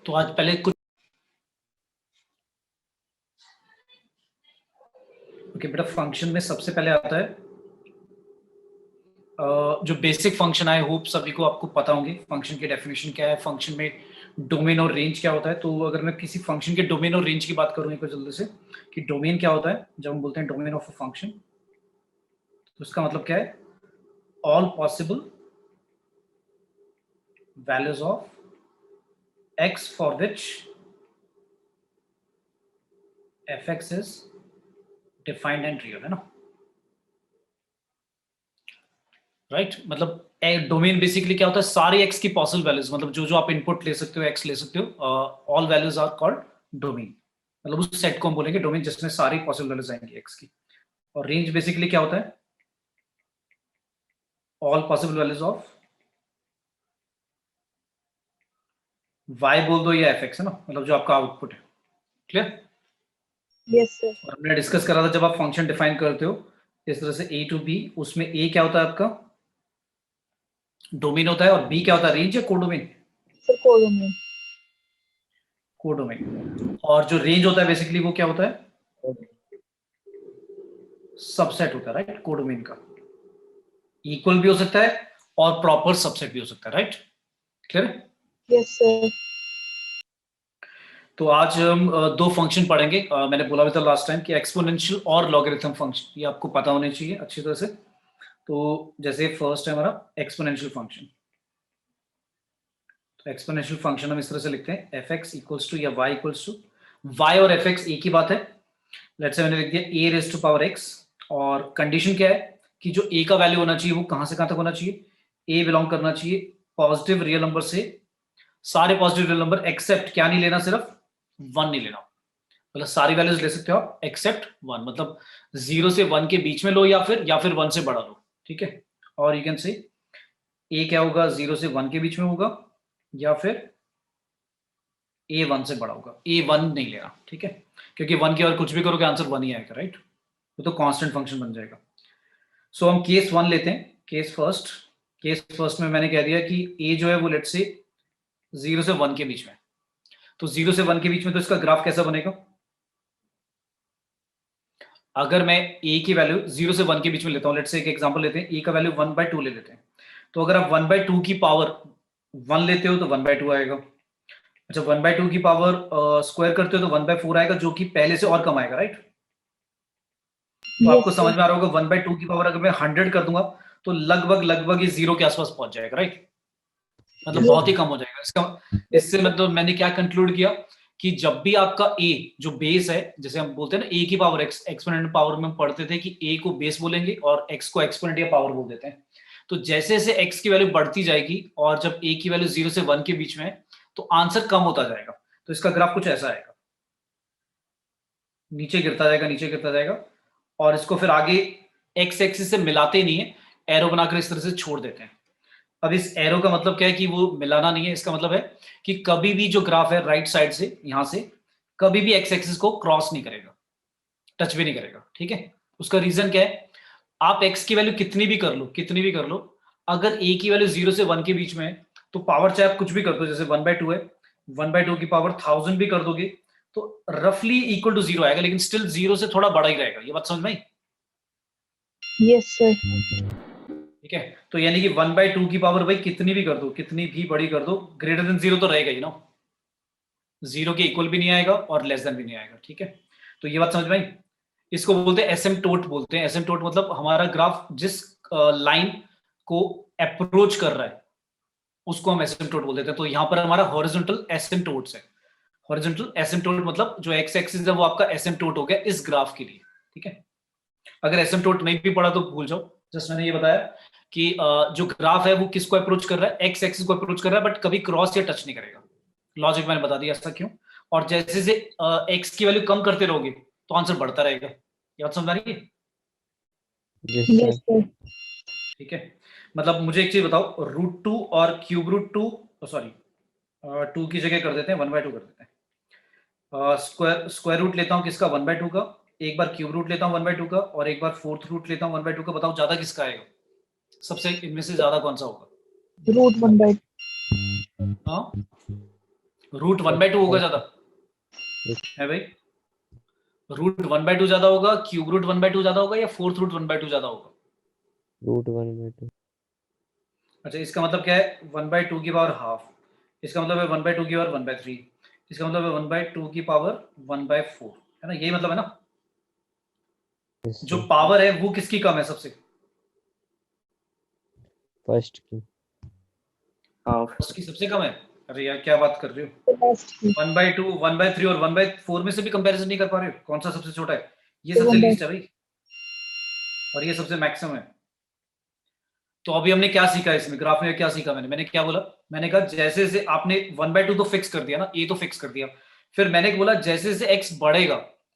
तो आज पहले कुछ ओके बेटा, फंक्शन में सबसे पहले आता है जो बेसिक फंक्शन है। होप सभी को आपको पता होंगे फंक्शन की डेफिनेशन क्या है, फंक्शन में डोमेन और रेंज क्या होता है। तो अगर मैं किसी फंक्शन के डोमेन और रेंज की बात करूँ एक बार जल्दी से, कि डोमेन क्या होता है, जब हम बोलते हैं डोमेन ऑफ अ फंक्शन, तो उसका मतलब क्या है, all possible values of x for which F x is defined and real, है ना, राइट मतलब डोमेन बेसिकली क्या होता है, सारी एक्स की पॉसिबल वैल्यूज, मतलब जो जो आप इनपुट ले सकते हो, एक्स ले सकते हो, all values are called domain. मतलब उस सेट को हम बोलेंगे डोमेन जिसमें सारी पॉसिबल वैल्यूज आएंगी एक्स की। और रेंज बेसिकली क्या होता है, all possible values of y बोल दो या एफ एक्स, है ना, मतलब जो आपका आउटपुट है। क्लियर? Yes sir. और हमने डिस्कस करा था जब आप फंक्शन डिफाइन करते हो इस तरह से ए टू बी, उसमें ए क्या होता है आपका डोमेन होता है, और बी क्या होता है, रेंज या कोडोमेन? Sir codomain. कोडोमेन। और जो रेंज होता है बेसिकली वो क्या होता है, सबसेट होता है, राइट, कोडोमेन का। इक्वल भी हो सकता है और प्रॉपर सबसेट भी हो सकता है, राइट? क्लियर? Yes sir. तो आज हम दो फंक्शन पढ़ेंगे। मैंने बोला भी था लास्ट टाइम कि एक्सपोनेंशियल और लॉगरिथम फंक्शन, ये आपको पता होने चाहिए अच्छी तरह से। तो जैसे फर्स्ट है हमारा एक्सपोनेंशियल फंक्शन। तो एक्सपोनेंशियल फंक्शन हम इस तरह से लिखते हैं, एफ एक्स इक्वल्स टू या वाई इक्वल्स टू, वाई और एफ एक्स एक ही बात है। लेट्स से मैंने लिख दिया ए रेज टू पावर एक्स, और कंडीशन क्या है कि जो ए का वैल्यू होना चाहिए वो कहां से कहां तक होना चाहिए, ए बिलोंग करना चाहिए पॉजिटिव रियल नंबर से, सारे पॉजिटिव रियल नंबर एक्सेप्ट क्या नहीं लेना, सिर्फ वन नहीं लेना। मतलब सारी वैल्यूज ले सकते हो आप एक्सेप्ट वन, मतलब 0 से 1 के बीच में लो या फिर 1 से बड़ा लो, ठीक है। और यू कैन से ए क्या होगा, 0 से 1 के बीच में होगा, या फिर ए 1 से बड़ा होगा, ए 1 नहीं लेना, ठीक है, क्योंकि 1 के और कुछ भी करोगे आंसर 1 ही आएगा, राइट। वो तो कांस्टेंट फंक्शन बन जाएगा। सो हम केस 1 लेते हैं, केस फर्स्ट में मैंने कह दिया कि ए जो है वो लेट से 0 से 1 के बीच में। तो 0 से 1 के बीच में तो इसका ग्राफ कैसा बनेगा, अगर मैं ए की वैल्यू 0 से 1 के बीच में लेता हूं, लेट्स से एक एग्जांपल लेते हैं, ए का वैल्यू 1/2 ले लेते हैं। तो अगर आप 1/2 की पावर 1 लेते हो तो 1/2 आएगा। अच्छा, 1/2 की पावर स्क्वायर करते हो तो 1/4 आएगा, जो कि पहले से और कम आएगा, राइट। तो आपको यस समझ सर। में आ रहा होगा 1/2 की पावर अगर मैं 100 कर दूंगा तो लगभग ये 0 के आसपास पहुंच जाएगा, राइट। मतलब बहुत ही कम हो जाएगा इसका। इससे मतलब मैंने क्या कंक्लूड किया कि जब भी आपका a जो बेस है, जैसे हम बोलते हैं ना a की पावर x, एक्सपोनेंट पावर में हम पढ़ते थे कि a को बेस बोलेंगे और x को एक्सपोनेंट या पावर बोल देते हैं। तो जैसे जैसे x की वैल्यू बढ़ती जाएगी और जब a की वैल्यू 0 से 1 के बीच में है तो आंसर कम होता जाएगा। तो इसका ग्राफ कुछ ऐसा आएगा, नीचे गिरता जाएगा, नीचे गिरता जाएगा, और इसको फिर आगे x एक्सिस से मिलाते नहीं है, एरो बनाकर इस तरह से छोड़ देते हैं। अब इस एरो का मतलब क्या है कि वो मिलाना नहीं है, इसका मतलब है कि कभी भी जो ग्राफ है राइट साइड से यहां से कभी भी एक्स एक्सिस को क्रॉस नहीं करेगा, टच भी नहीं करेगा, ठीक है। उसका रीजन क्या है, आप एक्स की वैल्यू कितनी भी कर लो, अगर ए की वैल्यू 0 से 1 के बीच में है तो पावर चाहे आप कुछ भी कर दो, जैसे 1/2 है, 1/2 की पावर 1000 भी कर दोगे तो रफली इक्वल टू 0 आएगा, लेकिन स्टिल 0 से थोड़ा बड़ा ही रहेगा। ये बात समझ में आई? Yes sir. ठीक है, तो यानी कि 1/2 की पावर भाई कितनी भी कर दो, कितनी भी बड़ी कर दो, ग्रेटर देन 0 तो रहेगा ही ना, 0 के इक्वल भी नहीं आएगा और लेस देन भी नहीं आएगा, ठीक है। तो ये बात समझ में आई? इसको बोलते हैं एसिम्प्टोट बोलते हैं। एसिम्प्टोट मतलब हमारा ग्राफ जिस लाइन को अप्रोच कर रहा है उसको हम एसिम्प्टोट बोल देते हैं। तो यहां पर हमारा हॉरिजॉन्टल एसिम्प्टोट्स है। हॉरिजॉन्टल एसिम्प्टोट मतलब जो एक्स एक्सिस है वो आपका एसिम्प्टोट हो गया इस ग्राफ के लिए, ठीक है। अगर एसिम्प्टोट नहीं भी पढ़ा तो भूल जाओ, जस्ट मैंने ये बताया कि जो ग्राफ है वो किसको अप्रोच कर रहा है, एक्स एक्सिस को अप्रोच कर रहा है, बट कभी क्रॉस या टच नहीं करेगा। लॉजिक मैंने बता दिया ऐसा क्यों। और जैसे जैसे एक्स की वैल्यू कम करते रहोगे तो आंसर बढ़ता रहेगा। ये बात समझ आ रही है? Yes sir. ठीक है, मतलब मुझे एक चीज बताओ, √2 और √2, सॉरी 2 की जगह कर देते हैं 1/2 कर देते हैं। स्क्वायर रूट लेता हूं किसका, 1/2 का, एक बार क्यूब रूट लेता हूं 1/2 का, और एक बार फोर्थ रूट लेता हूं 1/2 का। बताओ ज्यादा किसका आएगा, सबसे इनमें से ज्यादा कौन सा होगा? रूट 1/2। हाँ, रूट 1/2 होगा ज्यादा है भाई? रूट 1/2 ज्यादा होगा, क्यूब रूट 1/2 ज्यादा होगा, या फोर्थ रूट 1/2 ज्यादा होगा? रूट 1/2। अच्छा, इसका मतलब क्या है? 1/2 की पावर हाफ, इसका मतलब है 1/2 की पावर 1/3, इसका मतलब है 1/2 की पावर 1/4, है ना? यही मतलब है ना? जो पावर है वो किसकी कम है सबसे? फर्स्ट की। फर्स्ट की सबसे कम है? अरे यार क्या बात कर रहे हो? फर्स्ट की। 1/2, 1/3 और 1/4 में से भी कंपैरिजन नहीं कर पा रहे हो? कौन सा सबसे छोटा है? ये तो सबसे 1/2। लीस्ट है भाई, और ये सबसे मैक्सिमम है। तो अभी हमने क्या सीखा इसमें? ग्राफ में क्या सीखा? मैंने क्या बोला? मैंने कहा जैसे जैसे आपने 1/2 तो फिक्स कर दिया ना, ए तो फिक्स कर दिया, फिर मैंने बोला जैसे जैसे एक्स बढ़ेगा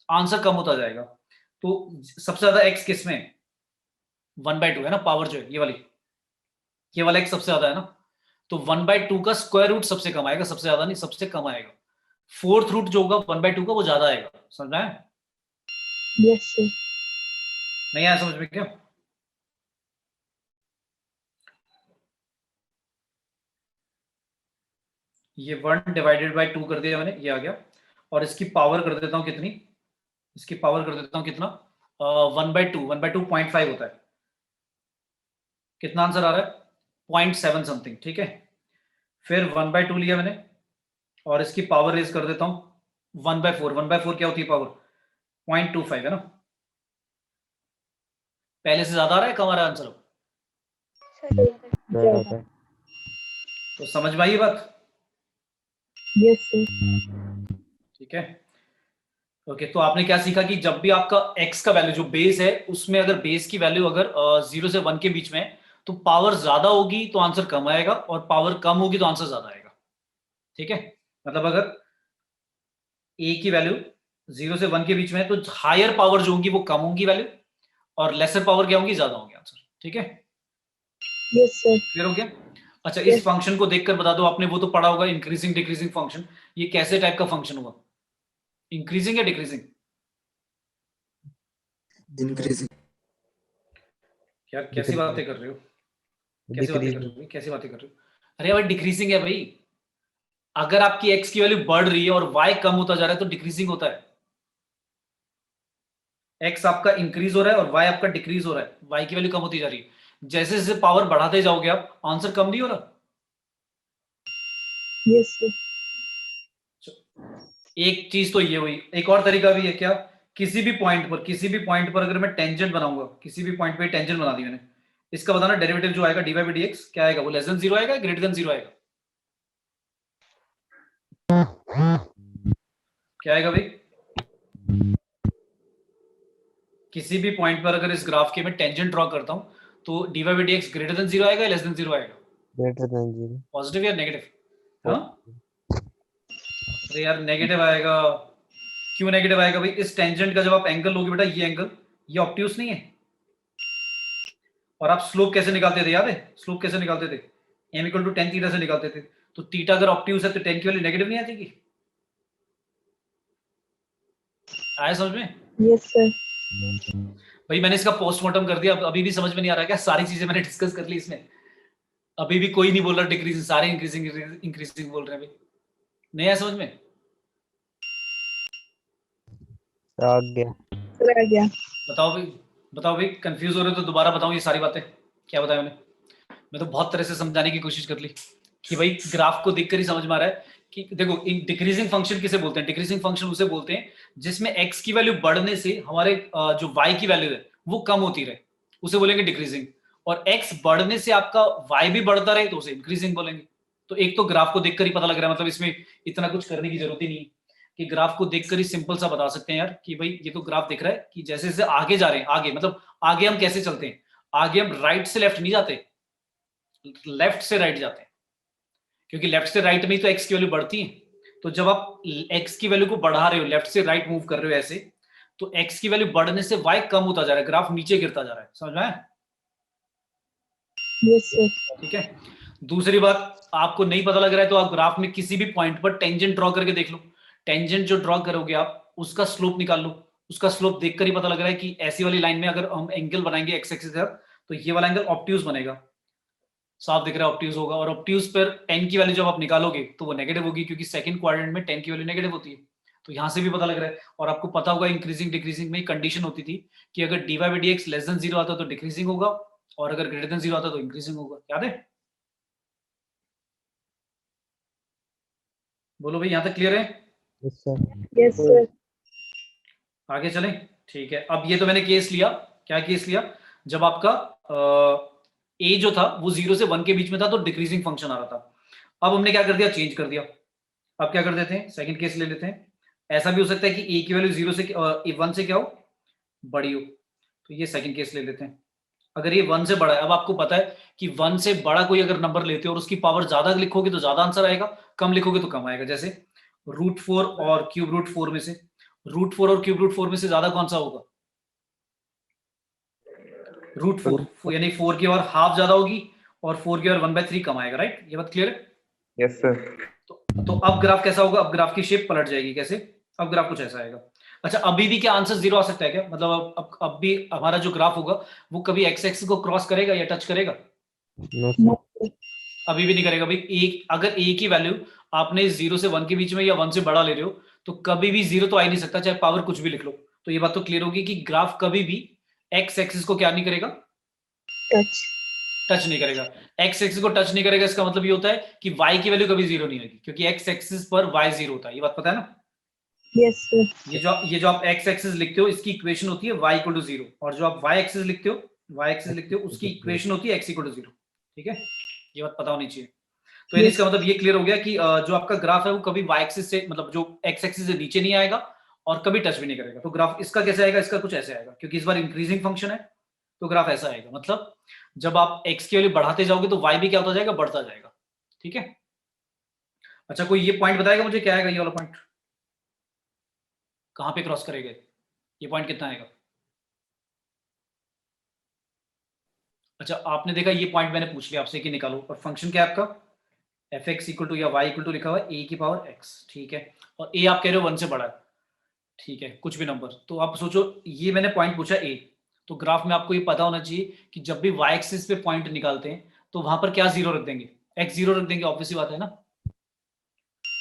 आंसर कम होता जाएगा। तो सबसे ज्यादा एक्स किस में? 1/2 है ना, पावर जो है ये वाला एक्स सबसे ज्यादा है ना। तो 1/2 का स्क्वायर रूट सबसे कम आएगा, सबसे ज्यादा नहीं, सबसे कम आएगा। फोर्थ रूट जो होगा 1/2 का वो ज्यादा आएगा। समझ में आया? Yes sir. नहीं आया समझ में क्या? ये 1/2 कर दिया मैंने, ये आ गया। और इसकी पावर कर देता हूं कितनी? इसकी पावर कर देता हूं कितना? 1/2 होता है। कितना आंसर आ रहा है? 0.7 समथिंग, ठीक है। फिर 1/2 लिया मैंने, और इसकी पावर रेज कर देता हूं 1/4। 1/4 क्या होती है पावर? 0.25 है ना। पहले से ज्यादा आ रहा है, कम आ रहा है आंसर? ज्यादा। तो समझ में आई ये बात? Yes sir. ठीक है। ओके, तो आपने क्या सीखा कि जब भी आपका x का वैल्यू जो बेस है उसमें अगर बेस की वैल्यू अगर 0 से 1 के बीच में है तो पावर ज्यादा होगी तो आंसर कम आएगा, और पावर कम होगी तो आंसर ज्यादा आएगा। ठीक है, मतलब अगर a की वैल्यू 0 से 1 के बीच में है तो हायर पावर जो होगी वो कम होगी वैल्यू, और लेसर पावर क्या होगी? ज्यादा होगी आंसर। ठीक है, यस सर। क्लियर हो गया? अच्छा, इस फंक्शन को देखकर बता दो, आपने वो तो पढ़ा होगा इंक्रीजिंग डिक्रीजिंग फंक्शन, ये कैसे टाइप का फंक्शन होगा? इंक्रीजिंग या डिक्रीजिंग? इंक्रीजिंग। यार कैसी बातें कर रहे हो? कैसी बातें कर रहे हो डिक्रीजिंग। भाई? कैसी बातें कर रहे हो? अरे भाई डिक्रीजिंग है भाई। अगर आपकी एक्स की वैल्यू बढ़ रही है और वाई कम होता जा रहा है तो डिक्रीजिंग होता है। एक्स आपका इंक्रीज हो रहा है और वाई आपका डिक्रीज हो रहा है, वाई की वैल्यू कम होती जा रही है। जैसे जैसे पावर बढ़ाते जाओगे आप आंसर कम नहीं हो रहा? Yes sir. एक चीज तो ये हुई, एक और तरीका भी है क्या? किसी भी पॉइंट पर अगर मैं टेंजेंट बनाऊंगा, किसी भी पॉइंट पे टेंजेंट बना दी मैंने, इसका बताना डेरिवेटिव जो आएगा dy by dx क्या आएगा? वो लेस देन 0 आएगा, ग्रेटर देन 0 आएगा? क्या आएगा भाई? किसी भी पॉइंट पर अगर इस ग्राफ के मैं टेंजेंट ड्रॉ करता हूं तो dy by dx greater than 0 आएगा या लेस देन 0 आएगा? Greater than 0। पॉजिटिव या नेगेटिव? हाँ, अरे यार नेगेटिव आएगा। क्यों नेगेटिव आएगा भाई? इस टेंजेंट का जब आप एंगल लोगे बेटा, ये एंगल ये ऑब्ट्यूस नहीं है। और आप स्लोप कैसे निकालते थे? याद है स्लोप कैसे निकालते थे? m equal to tan theta से निकालते थे। तो थीटा अगर ऑब्ट्यूस है तो टेन की वैल्यू नेगेटिव नहीं आती की? आया समझ में? Yes sir. भाई मैंने इसका पोस्टमार्टम कर दिया, अभी भी समझ में नहीं आ रहा क्या? सारी चीजें मैंने डिस्कस कर ली इसमें, अभी भी कोई नहीं बोल रहा डिक्रीजिंग, सारे इंक्रीजिंग इंक्रीजिंग बोल रहे हैं भाई। नहीं आया समझ में? आ गया। सर आ गया। बताओ भाई, बताओ भाई, कंफ्यूज हो रहे हो तो दोबारा बताओ ये सारी बातें क्या बताया मैंने। मैं तो बहुत तरह से समझाने की कोशिश कर ली कि भाई ग्राफ को देखकर ही समझ में आ रहा है कि देखो डिक्रीजिंग फंक्शन किसे बोलते हैं? डिक्रीजिंग फंक्शन उसे बोलते हैं जिसमें x की वैल्यू बढ़ने से हमारे जो y की वैल्यू है वो कम होती रहे, उसे बोलेंगे डिक्रीजिंग। और x बढ़ने से आपका y भी बढ़ता रहे तो उसे इंक्रीजिंग बोलेंगे। तो एक तो ग्राफ को देखकर ही पता लग रहा है, मतलब इसमें इतना कुछ करने की जरूरत ही नहीं है, कि ग्राफ को देखकर ही सिंपल सा बता सकते हैं यार कि भाई ये तो ग्राफ दिख रहा है कि जैसे जैसे आगे जा रहे हैं, आगे मतलब आगे हम कैसे चलते हैं? आगे हम राइट से लेफ्ट नहीं जाते, लेफ्ट से राइट जाते हैं, क्योंकि लेफ्ट से राइट में ही तो एक्स की वैल्यू बढ़ती है। तो जब आप एक्स की वैल्यू को बढ़ा रहे हो, लेफ्ट से राइट मूव कर रहे हो ऐसे, तो एक्स की वैल्यू बढ़ने से वाई कम होता जा रहा है, ग्राफ नीचे गिरता जा रहा है। समझ में आया? Yes sir. ठीक है। दूसरी बात, आपको नहीं पता लग रहा है तो आप ग्राफ में किसी भी पॉइंट पर टेंजेंट ड्रॉ करके देख लो। टेंजेंट जो ड्रॉ करोगे आप उसका स्लोप निकाल लो, उसका स्लोप देखकर ही पता लग रहा है कि ऐसी वाली लाइन में अगर हम एंगल बनाएंगे एक्स एक्सिस पर तो ये वाला एंगल ऑब्ट्यूज बनेगा। साफ दिख रहा है ऑब्ट्यूज होगा, और ऑब्ट्यूज पर 10 की वैल्यू जब आप निकालोगे तो वो नेगेटिव होगी, क्योंकि सेकंड क्वाड्रेंट में 10 की वैल्यू नेगेटिव होती है। तो यहां से भी पता लग रहा है। और आपको पता होगा इंक्रीजिंग डिक्रीजिंग में कंडीशन होती थी कि अगर dy by dx less than 0 आता तो डिक्रीजिंग होगा, और अगर ग्रेटर देन 0 आता तो इंक्रीजिंग होगा। याद है? बोलो भाई, यहां तक क्लियर है? Yes sir. Yes sir. आगे चलें? ठीक है, अब ये तो मैंने केस लिया। क्या केस लिया? जब आपका ए जो था वो 0 से 1 के बीच में था तो डिक्रीजिंग फंक्शन आ रहा था। अब हमने क्या कर दिया? चेंज कर दिया। अब क्या कर देते हैं? सेकंड केस ले लेते हैं। ऐसा भी हो सकता है कि ए की वैल्यू 0 से 1 से क्या हो? बड़ी हो। तो ये सेकंड केस ले लेते हैं। अगर ये 1 से बड़ा है, अब आपको पता है कि 1 से बड़ा कोई अगर नंबर लेते हो और उसकी पावर ज्यादा लिखोगे तो ज्यादा आंसर आएगा, कम लिखोगे तो कम आएगा। जैसे √4 और क्यूब रूट 4 में से √4 और क्यूब रूट 4 में से ज्यादा कौन सा होगा? √4, यानी 4 की और हाफ ज्यादा होगी और 4 की और 1/3 कम आएगा। राइट? ये बात क्लियर है? Yes sir. तो अब ग्राफ कैसा होगा? अब ग्राफ की शेप पलट जाएगी। कैसे? अब ग्राफ कुछ ऐसा आएगा। अच्छा, अभी भी क्या आंसर 0 आ सकता है क्या? मतलब अब भी हमारा जो ग्राफ होगा वो कभी एक्स एक्सिस को क्रॉस करेगा या टच करेगा? No sir. अभी भी नहीं करेगा भाई। एक अगर ए की वैल्यू आपने 0 से 1 के बीच में या 1 से बड़ा ले रहे हो तो कभी भी 0 तो आ ही नहीं सकता, चाहे पावर कुछ भी लिख लो। तो ये बात तो क्लियर होगी कि ग्राफ कभी भी एक्स एक्सिस को क्या नहीं करेगा? टच नहीं करेगा। एक्स एक्सिस को टच नहीं करेगा, इसका मतलब ये होता है कि y की वैल्यू कभी 0 नहीं होगी, क्योंकि एक्स एक्सिस पर y 0 होता है। ये बात पता है ना? Yes sir. ये जो आप एक्स एक्सिस लिखते हो इसकी इक्वेशन होती है y = 0, और जो आप y एक्सिस लिखते हो उसकी इक्वेशन होती है x = 0। ठीक है? ये बात पता होनी चाहिए। तो Yes. इसका मतलब ये क्लियर हो गया कि जो आपका ग्राफ है वो कभी y एक्सिस से, मतलब जो x एक्सिस से नीचे नहीं आएगा और कभी टच भी नहीं करेगा। तो ग्राफ इसका कैसे आएगा? इसका कुछ ऐसे आएगा, क्योंकि इस बार इंक्रीजिंग फंक्शन है तो ग्राफ ऐसा आएगा। मतलब जब आप x की वैल्यू बढ़ाते जाओगे तो y भी क्या होता जाएगा? बढ़ता जाएगा। ठीक है? अच्छा, कोई ये पॉइंट बताएगा मुझे, क्या आएगा ये वाला पॉइंट? कहां पे क्रॉस करेगा ये पॉइंट? कितना आएगा? अच्छा, आपने देखा ये पॉइंट मैंने पूछ लिया आपसे कि निकालो, और फंक्शन क्या है आपका? fx = या y = लिखा हुआ है a की पावर x। ठीक है? और a आप कह रहे हो 1 से बड़ा है। ठीक है, कुछ भी नंबर। तो आप सोचो, ये मैंने पॉइंट पूछा a, तो ग्राफ में आपको ये पता होना चाहिए कि जब भी y एक्सिस पे पॉइंट निकालते हैं तो वहां पर क्या 0 रख देंगे? x 0 रख देंगे, ऑब्वियस बात है ना?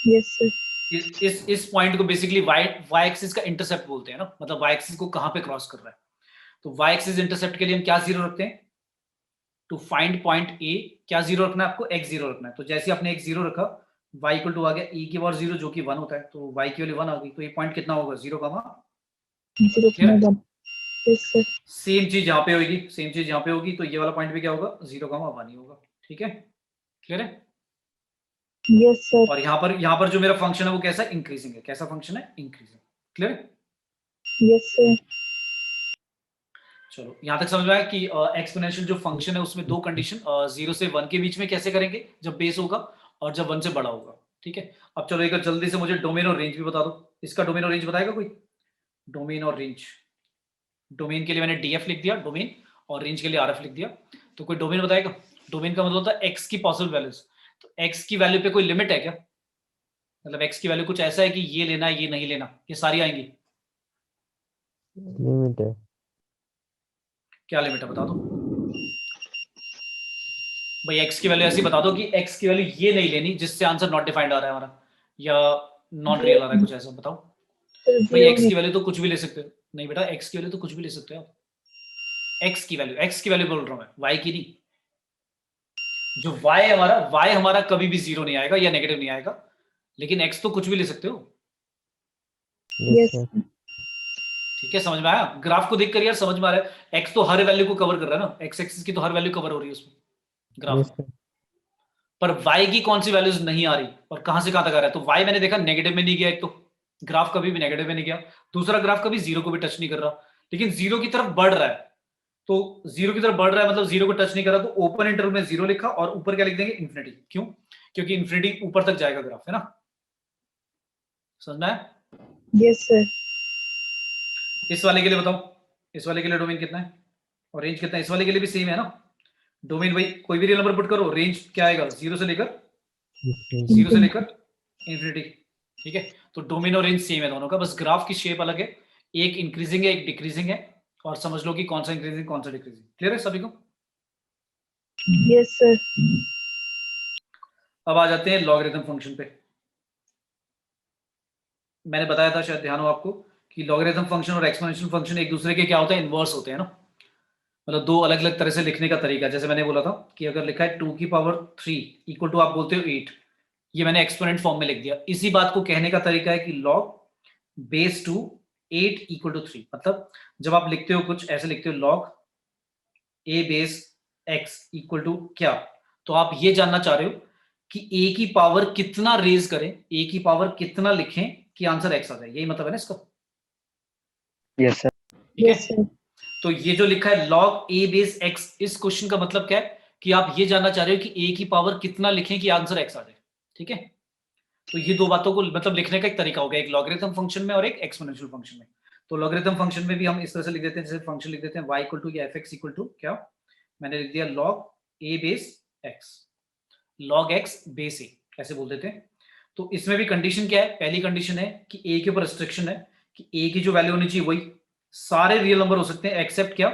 Yes sir. इस पॉइंट को बेसिकली y एक्सिस का इंटरसेप्ट बोलते हैं ना, मतलब y एक्सिस को कहां पे क्रॉस कर रहा है। तो y एक्सिस इंटरसेप्ट के लिए हम क्या 0 रखते हैं? टू फाइंड पॉइंट a क्या 0 रखना है आपको? x 0 रखना है। तो जैसे आपने x 0 रखा, y = आ गया e की पावर 0 जो कि 1 होता है, तो y की वैल्यू 1 आ गई। तो ये पॉइंट कितना होगा? 0, 0,1। Yes sir. सेम चीज यहाँ पे होगी, सेम चीज यहाँ पे होगी, तो ये वाला पॉइंट भी क्या होगा? 0,1 ही होगा। ठीक है? क्लियर है? Yes sir. और यहाँ पर जो मेरा फंक्शन है वो कैसा? इंक्रीजिंग है। कैसा फंक्शन है? इंक्रीजिंग। क्लियर है? Yes sir. चलो, यहां तक समझ में आया कि एक्सपोनेंशियल जो फंक्शन है उसमें दो कंडीशन, 0 से 1 के बीच में कैसे करेंगे जब बेस होगा, और जब 1 से बड़ा होगा। ठीक है? अब चलो एक जल्दी से मुझे डोमेन और रेंज भी बता दो। इसका डोमेन और रेंज बताएगा कोई? डोमेन और रेंज। डोमेन के लिए मैंने df लिख दिया डोमेन, और रेंज के लिए rf लिख दिया। तो कोई डोमेन बताएगा? डोमेन का मतलब होता है x की पॉसिबल वैल्यूज। तो x की वैल्यू पे कोई लिमिट है क्या? मतलब x की वैल्यू कुछ ऐसा है कि ये लेना है ये नहीं लेना, ये सारी आएंगी? लिमिट है। क्या लिमिट है बता दो भाई। x की वैल्यू ऐसी बता दो कि x की वैल्यू ये नहीं लेनी जिससे आंसर नॉट डिफाइंड आ रहा है हमारा, या नॉन रियल आ रहा है, कुछ ऐसा बताओ भाई। x की वैल्यू तो कुछ भी ले सकते हो। नहीं बेटा, x की वैल्यू तो कुछ भी ले सकते हो आप। x की वैल्यू बोल रहा हूं मैं, y की नहीं। जो y हमारा कभी भी 0 नहीं आएगा या नेगेटिव नहीं आएगा, लेकिन x तो कुछ भी ले सकते हो। Yes yes. सर। ठीक है? समझ में आया? ग्राफ को देखकर यार समझ में आ रहा है, x तो हर वैल्यू को कवर कर रहा है ना, x एक्सिस की तो हर वैल्यू कवर हो रही है उसमें ग्राफ यस में। सर। पर y की कौन सी वैल्यूज नहीं आ रही और कहां से कहां तक आ रहा है? तो y मैंने देखा नेगेटिव में नहीं गया, एक तो ग्राफ कभी भी नेगेटिव में नहीं गया, दूसरा ग्राफ कभी 0 को भी टच नहीं कर रहा, लेकिन 0 की तरफ बढ़ रहा है। तो 0 की तरफ बढ़ रहा है मतलब 0 को टच नहीं कर रहा, तो ओपन इंटरवल में 0 लिखा और ऊपर क्या लिख देंगे? इंफिनिटी। क्यों? क्योंकि इंफिनिटी ऊपर तक जाएगा ग्राफ, है ना? समझ में आया? Yes sir. इस वाले के लिए बताओ, इस वाले के लिए डोमेन कितना है और रेंज कितना है? इस वाले के लिए भी सेम है ना डोमेन भाई। कोई भी रियल नंबर पुट करो, रेंज क्या आएगा? 0 से लेकर इंफिनिटी। ठीक है? तो डोमेन और रेंज सेम है दोनों का, बस ग्राफ की शेप अलग है, एक इंक्रीजिंग है एक डिक्रीजिंग है, और समझ लो कि कौन सा इंक्रीजिंग कौन सा डिक्रीजिंग। क्लियर है सभी को? Yes, sir. अब आ जाते हैं लॉगरिथम फंक्शन पे। मैंने बताया था, शायद ध्यान हो आपको, कि लॉगरिथम फंक्शन और एक्सपोनेंशियल फंक्शन एक दूसरे के क्या होते हैं, इनवर्स होते हैं ना। मतलब दो अलग अलग तरह से लिखने का तरीका। जैसे मैंने बोला था कि अगर लिखा है 2⁻³ इक्वल टू आप बोलते हो 8, ये मैंने एक्सपोनेंट फॉर्म में लिख दिया। इसी बात को कहने का तरीका है कि log बेस 2 8 इक्वल टू 3। मतलब जब आप लिखते हो कुछ ऐसे लिखते हो log a base x equal to क्या, तो आप ये जानना चाह रहे हो कि a की पावर कितना रेज करें, a की पावर कितना लिखें कि आंसर x आ जाए। यही मतलब है ना इसका। Yes, sir. ठीक है, Yes, sir. तो ये जो लिखा है log a बेस x, इस क्वेश्चन का मतलब क्या है कि आप ये जानना चाह रहे हो कि a की पावर कितना लिखें कि आंसर x आ जाए। ठीक है, तो ये दो बातों को मतलब लिखने का एक तरीका हो गया, एक लॉगरिथम फंक्शन में और एक एक्सपोनेंशियल फंक्शन में। तो लॉगरिथम फंक्शन में भी हम इस तरह से लिख देते हैं, जैसे फंक्शन लिख देते हैं y इक्वल टू या fx इक्वल टू क्या, मैंने लिख दिया log a base x, log x base a, ऐसे बोल देते हैं। तो इसमें भी कंडीशन क्या है, पहली कंडीशन है कि a के ऊपर रिस्ट्रिक्शन है कि a की जो वैल्यू होनी चाहिए वही सारे रियल नंबर हो सकते हैं एक्सेप्ट क्या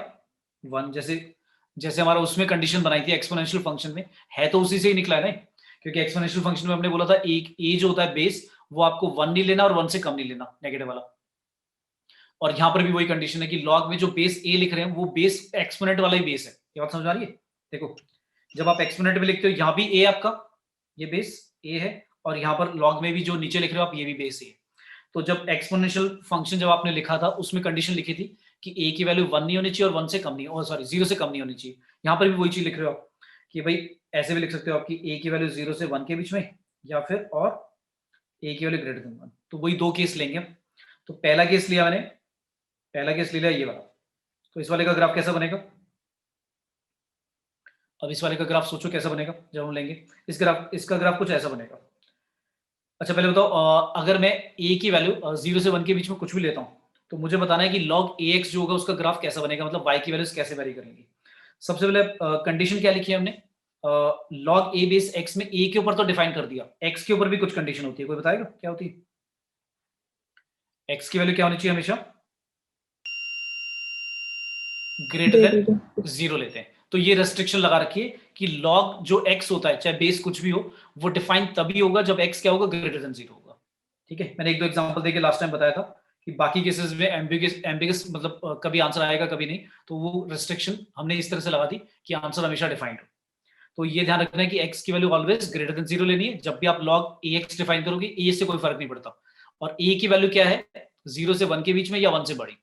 1। जैसे जैसे हमारा उसमें कंडीशन बनाई थी एक्सपोनेंशियल फंक्शन में, है तो उसी से ही निकला है ना, क्योंकि एक्सपोनेंशियल फंक्शन में हमने बोला था एक ए जो होता है बेस, वो आपको 1 नहीं लेना और 1 से कम नहीं लेना, नेगेटिव वाला। और यहां पर भी वही कंडीशन है कि लॉग में जो बेस ए लिख रहे हैं वो बेस एक्सपोनेंट वाला ही बेस है। ये बात समझ आ रही है? देखो, जब आप एक्सपोनेंट में लिखते हो यहां भी ए आपका, ये बेस ए है, और यहां पर लॉग में भी जो नीचे लिख रहे हो आप ये भी बेस ए। तो जब एक्सपोनेंशियल फंक्शन जब आपने लिखा था उसमें कंडीशन लिखी थी कि ए की वैल्यू 1 नहीं होनी चाहिए और 1 से कम नहीं, और सॉरी 0 से कम नहीं होनी चाहिए। यहां पर भी वही चीज लिख रहे हो आप कि भाई ऐसे भी लिख सकते हो आप कि ए की वैल्यू 0 से 1 के बीच में, या फिर और ए की वैल्यू ग्रेटर देन 1। तो वही दो केस लेंगे हम। तो पहला केस लिया मैंने, पहला केस लिया ये वाला। तो इस वाले का ग्राफ कैसा बनेगा, अब इस वाले का ग्राफ सोचो कैसा बनेगा जब हम लेंगे इसका ग्राफ कुछ ऐसा बनेगा। अच्छा पहले बताओ, अगर मैं a की वैल्यू 0 से 1 के बीच में कुछ भी लेता हूं, तो मुझे बताना है कि log ax जो होगा उसका ग्राफ कैसा बनेगा, मतलब y की वैल्यूज कैसे वेरी करेंगी। सबसे पहले कंडीशन क्या लिखी है हमने, log a बेस x में a के ऊपर तो डिफाइन कर दिया, x के ऊपर भी कुछ कंडीशन होती है, कोई बताएगा क्या होती है? x की वैल्यू क्या होनी चाहिए, हमेशा ग्रेटर देन 0 लेते हैं। तो ये रेस्ट्रिक्शन लगा रखी है कि log जो x होता है, चाहे बेस कुछ भी हो, वो डिफाइन तभी होगा जब x क्या होगा, ग्रेटर देन 0 होगा। ठीक है, मैंने एक दो एग्जांपल देके लास्ट टाइम बताया था कि बाकी केसेस में एम्बिगस मतलब कभी आंसर आएगा कभी नहीं, तो वो रेस्ट्रिक्शन हमने इस तरह से लगा दी कि आंसर हमेशा डिफाइंड हो। तो ये ध्यान रखना है कि x की वैल्यू ऑलवेज ग्रेटर देन 0 लेनी है। जब भी आप log ax डिफाइन करोगे, a से कोई फर्क नहीं पड़ता, और a की वैल्यू क्या है, 0 से 1 के बीच में या 1 से बड़ी।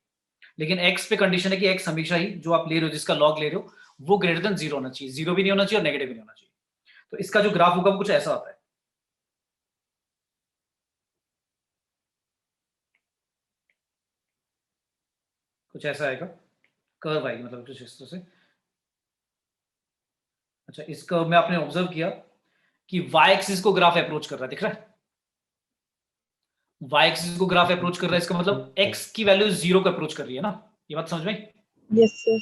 लेकिन x पे कंडीशन है कि x हमेशा ही जो आप ले रहे हो, जिसका log ले रहे हो, वो ग्रेटर देन 0 होना चाहिए, 0 भी नहीं होना चाहिए और नेगेटिव भी नहीं होना चाहिए। तो इसका जो ग्राफ होगा वो कुछ ऐसा आता है, कुछ ऐसा आएगा, कर्व आएगी मतलब कुछ इस तरह से। अच्छा, इस कर्व में आपने ऑब्जर्व किया कि y एक्सिस को ग्राफ अप्रोच कर रहा है, दिख रहा है? y एक्सिस को ग्राफ अप्रोच कर रहा है, इसका मतलब x की वैल्यू 0 को अप्रोच कर रही है ना। ये बात समझ में आई? Yes, sir.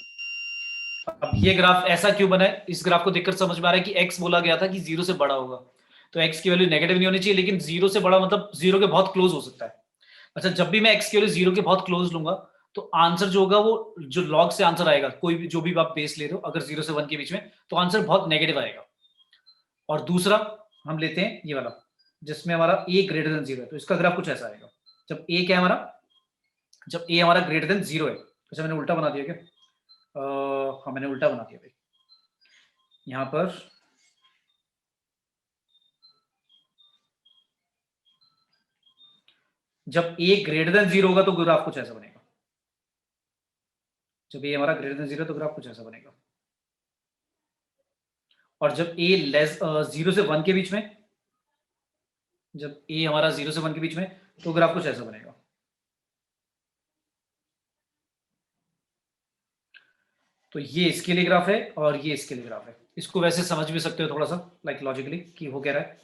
अब ये ग्राफ ऐसा क्यों बना है, इस ग्राफ को देखकर समझ में आ रहा है कि x बोला गया था कि 0 से बड़ा होगा, तो x की वैल्यू नेगेटिव नहीं होनी चाहिए, लेकिन 0 से बड़ा मतलब 0 के बहुत क्लोज हो सकता है। अच्छा, जब भी मैं x की वैल्यू 0 के बहुत क्लोज लूंगा, तो आंसर जो होगा वो जो log से आंसर आएगा, कोई भी जो भी आप बेस ले रहे हो, अगर 0 से 1 के बीच में, तो आंसर बहुत नेगेटिव आएगा। और दूसरा हम लेते हैं ये वाला, जिसमें हमारा a ग्रेटर देन 0 है, तो इसका ग्राफ कुछ ऐसा आएगा। जब a क्या है हमारा, जब a हमारा ग्रेटर देन 0 है। अच्छा मैंने उल्टा बना दिया क्या? हाँ मैंने उल्टा बना दिया भाई, यहां पर जब a ग्रेटर देन 0 होगा तो ग्राफ कुछ ऐसा बनेगा। जब a हमारा ग्रेटर देन 0 तो ग्राफ कुछ ऐसा बनेगा। और जब a लेस 0 से 1 के बीच में, जब a हमारा 0 से 1 के बीच में, तो ग्राफ कुछ ऐसा बनेगा। तो ये इसके लिए ग्राफ है और ये इसके लिए ग्राफ है। इसको वैसे समझ भी सकते हो थोड़ा सा लाइक लॉजिकली कि हो क्या रहा है।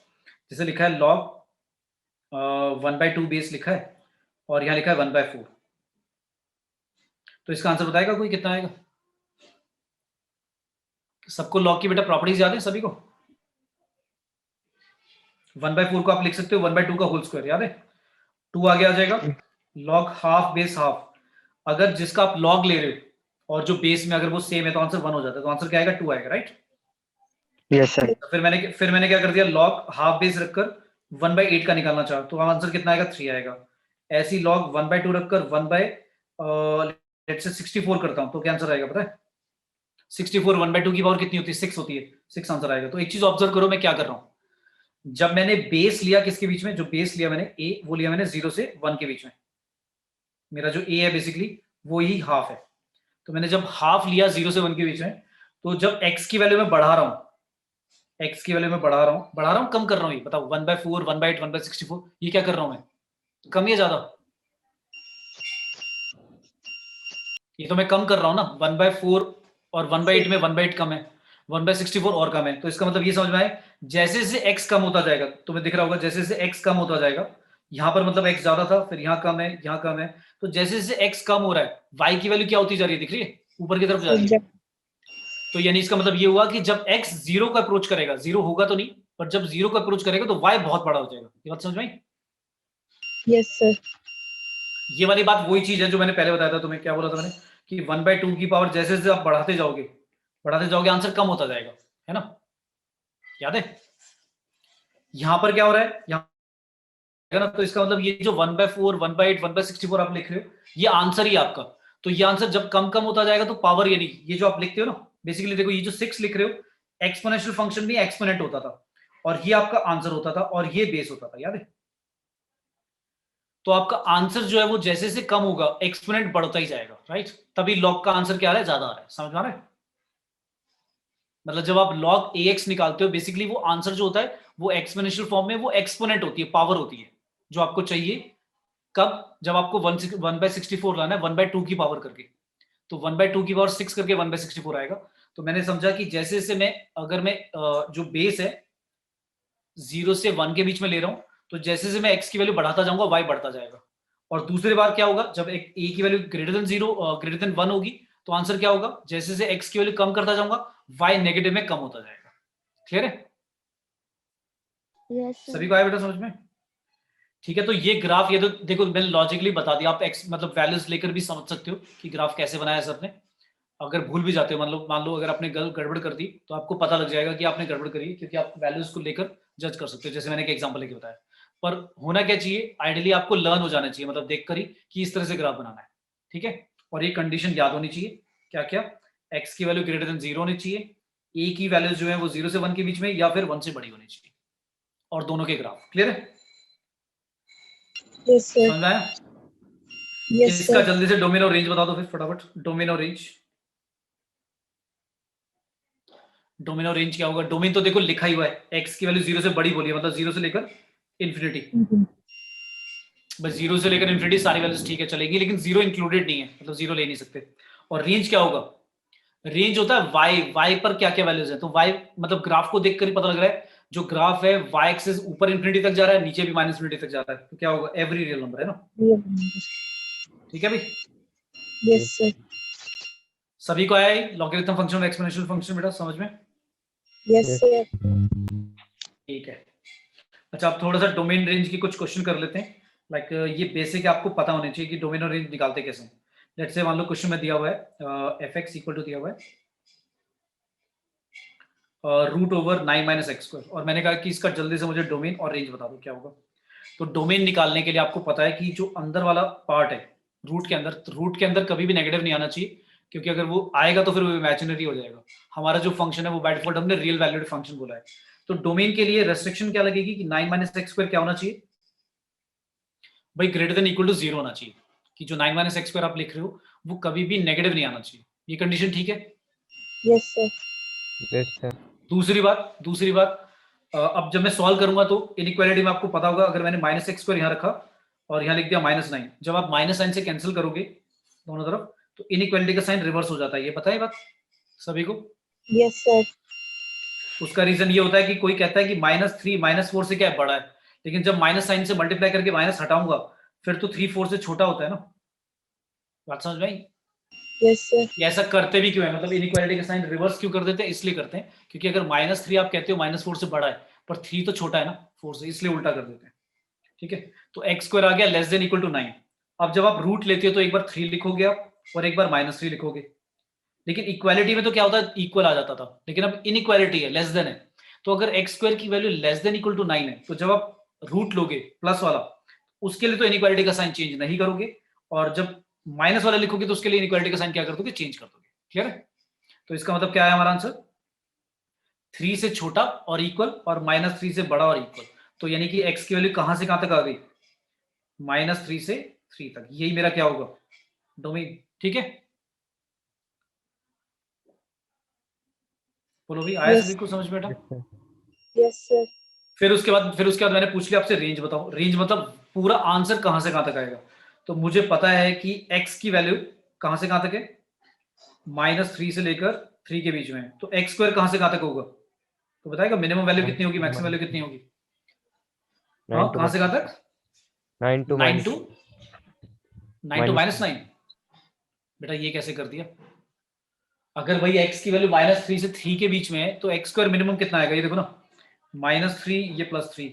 जैसे लिखा है log 1/2 बेस लिखा है, और यहाँ लिखा है 1/4, तो इसका आंसर बताएगा कोई कितना आएगा? सबको log की बेटा प्रॉपर्टीज याद है सभी को? 1/4 को आप लिख सकते हो 1/2 का होल स्क्वायर, याद है? 2 आगे आ जाएगा, log हाफ बेस हाफ। अगर जिसका आप log ले रहे हो और जो बेस में अगर वो सेम है तो आंसर 1 हो जाता है, तो आंसर क्या आएगा, 2 आएगा, राइट? Yes sir. तो फिर मैंने क्या कर दिया, लॉग हाफ बेस रखकर 1/8 का निकालना चाहा, तो आंसर कितना आएगा, 3 आएगा। ऐसी लॉग 1/2 रखकर 64 करता हूं, तो क्या आंसर आएगा पता है, 64 1/2 की पावर कितनी होती है, 6 होती है, 6 आंसर आएगा। तो एक चीज ऑब्जर्व करो मैं क्या कर रहा हूं, जब मैंने बेस लिया किसके बीच में, जो बेस लिया मैंने ए, वो लिया मैंने 0 से 1 के बीच में, मेरा जो ए है बेसिकली वो ही हाफ है। तो मैंने जब हाफ लिया 0 से 1 के बीच में, तो जब एक्स की वैल्यू में बढ़ा रहा हूं, एक्स की वैल्यू में बढ़ा रहा हूं, कम कर रहा हूं, ये बताओ 1/4 1/8 1/64, ये क्या कर रहा हूं मैं, कम या ज्यादा, ये तो मैं कम कर रहा हूं ना, 1/4 और 1/8 में 1/8 कम है, 1/64 और कम है, तो इसका मतलब ये समझ में आए, जैसे जैसे x कम होता जाएगा, तुम्हें दिख रहा होगा जैसे जैसे x कम होता जाएगा, यहां पर मतलब x ज्यादा था, फिर यहाँ कम है, यहाँ कम है, तो जैसे जैसे x कम हो रहा है, y की वैल्यू क्या होती जा रही है, दिख रही है, ऊपर की तरफ जा रही है। तो यानी इसका मतलब ये हुआ कि जब x 0 को अप्रोच करेगा, 0 होगा तो नहीं, पर जब 0 को अप्रोच करेगा तो y बहुत बड़ा हो जाएगा, ये बात समझ में आई? Yes sir. ये वाली बात वही चीज है जो मैंने पहले बताया था तुम्हें, क्या बोला था मैंने, कि 1/2 की पावर जैसे जैसे आप बढ़ाते जाओगे आंसर कम होता जाएगा, है ना, याद है? यहां पर क्या हो रहा है, यहाँ है ना, तो इसका मतलब ये जो 1/4 1/8 1/64 आप लिख रहे हो, ये आंसर ही आपका, तो ये आंसर जब कम कम होता जाएगा तो पावर, यानी ये जो आप लिखते हो ना, बेसिकली देखो ये जो 6 लिख रहे हो, एक्सपोनेंशियल फंक्शन भी एक्सपोनेंट होता था, और ये आपका आंसर होता था, और ये बेस होता था, याद है? तो आपका आंसर जो है वो जैसे से कम होगा एक्सपोनेंट बढ़ता ही जाएगा, राइट? तभी लॉग का आंसर क्या आ रहा है, ज्यादा आ रहा है, समझ में आ रहा है? मतलब जब आप log ax निकालते हो, बेसिकली वो आंसर जो होता है वो एक्सपोनेंशियल फॉर्म में, वो एक्सपोनेंट होती है, पावर होती है, जो आपको चाहिए कब, जब आपको 1/64 लाना है 1/2 की पावर करके, तो 1/2 की पावर 6 करके 1/64 आएगा। तो मैंने समझा कि जैसे जैसे मैं, अगर मैं जो बेस है 0 से 1 के बीच में ले रहा हूं, तो जैसे जैसे मैं x की वैल्यू बढ़ाता जाऊंगा y बढ़ता जाएगा, और दूसरी बार क्या होगा, जब एक a की value greater than 0 greater than 1 होगी, तो आंसर क्या होगा, जैसे जैसे x की वैल्यू कम करता जाऊंगा y नेगेटिव में कम होता जाएगा। क्लियर है? यस सभी को आया बेटा समझ में? ठीक है, तो ये ग्राफ, ये तो देखो मैंने लॉजिकली बता दिया, आप एक्स मतलब वैल्यूज लेकर भी समझ सकते हो कि ग्राफ कैसे बनाया सर ने। अगर भूल भी जाते हो, मान लो अगर आपने गड़बड़ कर दी, तो आपको पता लग जाएगा कि आपने गड़बड़ करी है, क्योंकि आप वैल्यूज को लेकर जज कर सकते हो, जैसे मैंने एक एग्जांपल लेके बताया। पर होना क्या चाहिए, आइडियली आपको लर्न हो जाना चाहिए, मतलब देखकर ही कि इस तरह से ग्राफ बनाना है, ठीक है? और ये कंडीशन याद होनी चाहिए, क्या क्या, एक्स की वैल्यू ग्रेटर देन 0 होनी चाहिए, ए की वैल्यूज जो है वो 0 से 1 के बीच में या फिर 1 से बड़ी होनी चाहिए, और दोनों के ग्राफ। क्लियर है? Yes sir. समझ में आया? यस इसका सर। जल्दी से डोमेन और रेंज बता दो फिर फटाफट, डोमेन और रेंज। डोमेन और रेंज क्या होगा, डोमेन तो देखो लिखा ही हुआ है, एक्स की वैल्यू 0 से बड़ी बोली है, मतलब 0 से लेकर इन्फिनिटी, बस 0 से लेकर इन्फिनिटी सारी वैल्यूज ठीक है चलेगी, लेकिन 0 इंक्लूडेड नहीं है, मतलब 0 ले नहीं सकते। और रेंज क्या होगा, रेंज होता है वाई पर क्या क्या वैल्यूज है, तो वाई मतलब ग्राफ को देखकर ही पता लग रहा है, जो ग्राफ है वाई एक्सिस ऊपर इन्फिनिटी तक जा रहा है, नीचे भी माइनस इन्फिनिटी तक जा रहा है, तो क्या होगा, एवरी रियल नंबर है ना, ठीक है भाई? Yes sir. सभी को आया लॉगरिथम फंक्शन और एक्सपोनेंशियल फंक्शन बेटा समझ में? Yes sir. ठीक है। अच्छा, आप थोड़ा सा डोमेन रेंज की कुछ क्वेश्चन कर लेते हैं, लाइक ये बेसिक आपको पता होने चाहिए कि डोमेन और रेंज निकालते कैसे हैं। लेट्स से मान लो क्वेश्चन में दिया हुआ है एफ एक्स इक्वल टू दिया हुआ है √9 - x², और मैंने कहा कि इसका जल्दी से मुझे डोमेन और रेंज बता दो क्या होगा। तो डोमेन निकालने के लिए आपको पता है कि जो अंदर वाला पार्ट है रूट के अंदर, तो रूट के अंदर कभी भी नेगेटिव नहीं आना चाहिए, क्योंकि अगर वो आएगा तो फिर वो इमेजिनरी हो जाएगा। हमारा जो फंक्शन है वो बाय डिफॉल्ट हमने रियल वैल्यूड फंक्शन बोला है। तो डोमेन के लिए रेस्ट्रिक्शन क्या लगेगी कि 9 - x² क्या होना चाहिए भाई, ग्रेटर देन इक्वल टू 0 होना चाहिए, कि जो 9 - x² आप लिख रहे हो वो कभी भी नेगेटिव नहीं आना चाहिए। ये कंडीशन ठीक है? Yes sir. Yes sir. दूसरी बात अब जब मैं सॉल्व करूंगा तो इनइक्वालिटी में आपको पता होगा, अगर मैंने -x² यहाँ रखा और यहाँ लिख दिया -9, जब आप -9 से कैंसिल करोगे दोनों तरफ, तो इनइक्वालिटी का साइन रिवर्स हो जाता है। ये पता है बात सभी को? Yes sir. उसका रीजन ये होता है कि कोई कहता है कि -3 -4 से क्या बड़ा है, लेकिन जब माइनस साइन से मल्टीप्लाई करके माइनस हटाऊंगा फिर तो 3 4 से छोटा होता है ना। बात समझ में आई? Yes sir. ये ऐसा करते भी क्यों है, मतलब इनइक्वालिटी का साइन रिवर्स क्यों कर देते हैं, इसलिए करते हैं क्योंकि अगर -3 आप कहते हो -4 से बड़ा है, पर 3 तो छोटा है ना 4 से, इसलिए उल्टा कर देते हैं। ठीक है, तो x² आ गया लेस देन इक्वल टू 9। अब जब आप रूट लेते हो तो एक बार 3 लिखोगे आप और एक बार -3 लिखोगे, लेकिन इक्वालिटी में तो क्या होता है, इक्वल आ जाता था, लेकिन अब इनइक्वालिटी है, लेस देन है। तो अगर एक्स स्क्वायर की value less than equal to 9 है, तो जब आप रूट लोगे प्लस वाला, उसके लिए तो इनइक्वालिटी का साइन चेंज नहीं करोगे, और जब माइनस वाला लिखोगे तो उसके लिए इनइक्वालिटी का साइन क्या कर दोगे, चेंज कर दोगे। क्लियर है? तो इसका मतलब क्या है हमारा आंसर, 3 से छोटा और इक्वल, और -3 से बड़ा और इक्वल। तो यानी कि x की वैल्यू कहां से कहां तक आ गई, -3 से 3 तक, यही मेरा क्या होगा, डोमेन। ठीक है, बोलो भी, आया Yes. सभी को समझ में बेटा? Yes, sir. Yes, sir. फिर उसके बाद मैंने पूछ लिया आपसे रेंज बताओ। रेंज मतलब पूरा आंसर कहां से कहां तक आएगा। तो मुझे पता है कि x की वैल्यू कहां से कहां तक है, -3 से लेकर 3 के बीच में है। तो x स्क्वायर कहां से कहां तक होगा, तो बताएगा मिनिमम वैल्यू कितनी होगी, मैक्सिमम वैल्यू कितनी होगी। हाँ, 9 to कहां से कहां तक, 9 to 9 टू minus -9। बेटा ये कैसे कर दिया, अगर भाई x की वैल्यू -3 से 3 के बीच में है, तो x स्क्वायर मिनिमम कितना आएगा, ये देखो ना, -3 ये +3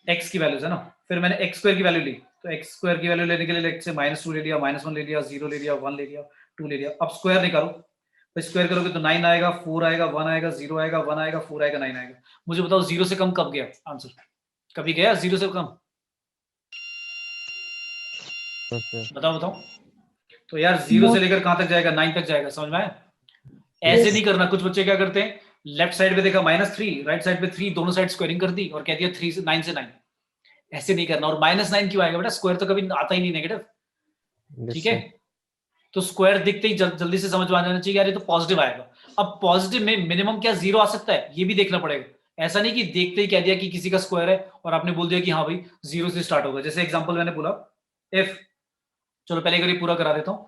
x की वैल्यूज है ना। फिर मैंने x स्क्वायर की वैल्यू ली, तो x स्क्वायर की वैल्यू लेने के लिए लेट से -2 ले लिया, -1 ले लिया, 0 ले लिया, 1 ले लिया, 2 ले लिया। अब स्क्वायर निकालो, तो स्क्वायर करोगे तो 9 आएगा, 4 आएगा, 1 आएगा, 0 आएगा, 1 आएगा, 4 आएगा, 9 आएगा। मुझे बताओ 0 से कम कब गया आंसर, कभी गया 0 से कम, Yes, sir. बताओ बताओ। तो यार 0 No. से लेकर कहां तक जाएगा, 9 तक जाएगा, समझ में आया? ऐसे Yes. नहीं करना। कुछ बच्चे क्या करते हैं, लेफ्ट साइड पे देखा -3, राइट साइड पे 3, दोनों साइड स्क्वायरिंग कर दी और कह दिया 3 से 9 से 9। ऐसे नहीं करना। और -9 क्यों आएगा बेटा, स्क्वायर तो कभी आता ही नहीं नेगेटिव। Yes, ठीक है, sir. तो स्क्वायर दिखते ही जल्दी से समझ में आ जाना चाहिए यार ये तो पॉजिटिव आएगा। अब पॉजिटिव में मिनिमम क्या 0 आ सकता है, ये भी देखना पड़ेगा। ऐसा नहीं कि देखते ही कह दिया कि किसी का स्क्वायर है और आपने बोल दिया कि हाँ भाई 0 से स्टार्ट होगा। जैसे एग्जांपल मैंने बोला इफ, चलो पहले एक बार ये पूरा करा देता हूं।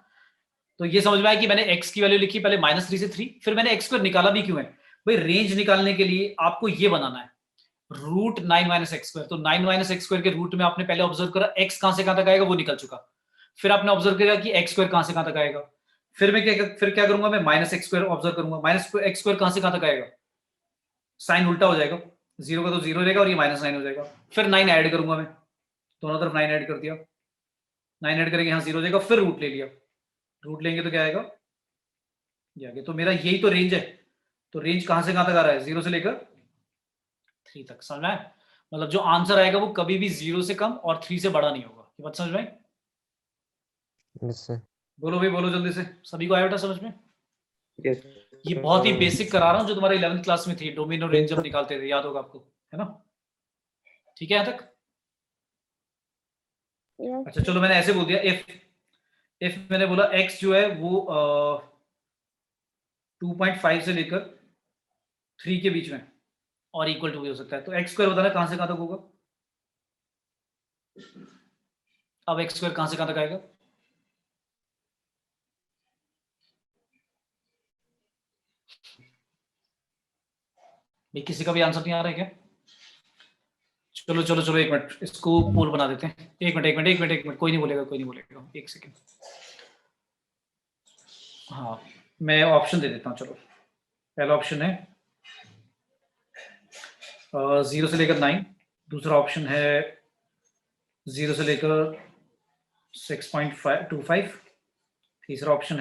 तो ये समझ में आया कि मैंने x की वैल्यू लिखी पहले -3 से 3, फिर मैंने x स्क्वायर निकाला भी क्यों है भाई, रेंज निकालने के लिए आपको ये बनाना है √9 - x स्क्वायर। तो 9 - x स्क्वायर के रूट में आपने पहले ऑब्जर्व करा x कहां से कहां तक आएगा, वो निकल चुका। फिर आपने ऑब्जर्व किया कि x स्क्वायर कहां से कहां तक आएगा। फिर क्या करूंगा मैं, -x स्क्वायर ऑब्जर्व करूंगा, -x स्क्वायर कहां से कहां तक आएगा, साइन उल्टा हो जाएगा, 0 का तो 0 रहेगा और ये -9 हो जाएगा। फिर 9 ऐड करूंगा मैं, दोनों तरफ 9 ऐड कर दिया, 9 ऐड करेंगे, यहाँ 0 हो जाएगा, फिर रूट ले लिया, रूट लेंगे तो क्या आएगा, ये आ गया। तो मेरा यही तो रेंज है। तो रेंज कहां से कहां तक आ रहा है, 0 से लेकर 3 तक, समझ में आया? मतलब जो आंसर आएगा वो कभी भी 0 से कम और 3 से बड़ा नहीं होगा। ये बात समझ में आई? Yes, sir. बोलो भाई, बोलो जल्दी से, सभी को आया बेटा समझ में? Yes. ये बहुत ही बेसिक करा रहा हूं, जो तुम्हारे 11th क्लास में थी, डोमिनो रेंज जब निकालते थे, याद होगा आपको, है ना? ठीक है यहां तक? Yes. अच्छा चलो, मैंने ऐसे बोल दिया इफ मैंने बोला x जो है वो 2.5 से लेकर 3 के बीच में और इक्वल टू भी हो सकता है। तो x स्क्वायर बताना कहां से कहां तक होगा। अब x स्क्वायर कहां से कहां तक आएगा, भाई किसी का भी आंसर नहीं आ रहा है क्या? चलो चलो चलो, एक मिनट, इसको पोल बना देते हैं। एक मिनट, कोई नहीं बोलेगा, एक सेकेंड। हाँ, मैं ऑप्शन दे देता हूँ। चलो, पहला ऑप्शन है 0 से लेकर 9, दूसरा ऑप्शन है 0 से लेकर 6.25, तीसरा ऑप्शन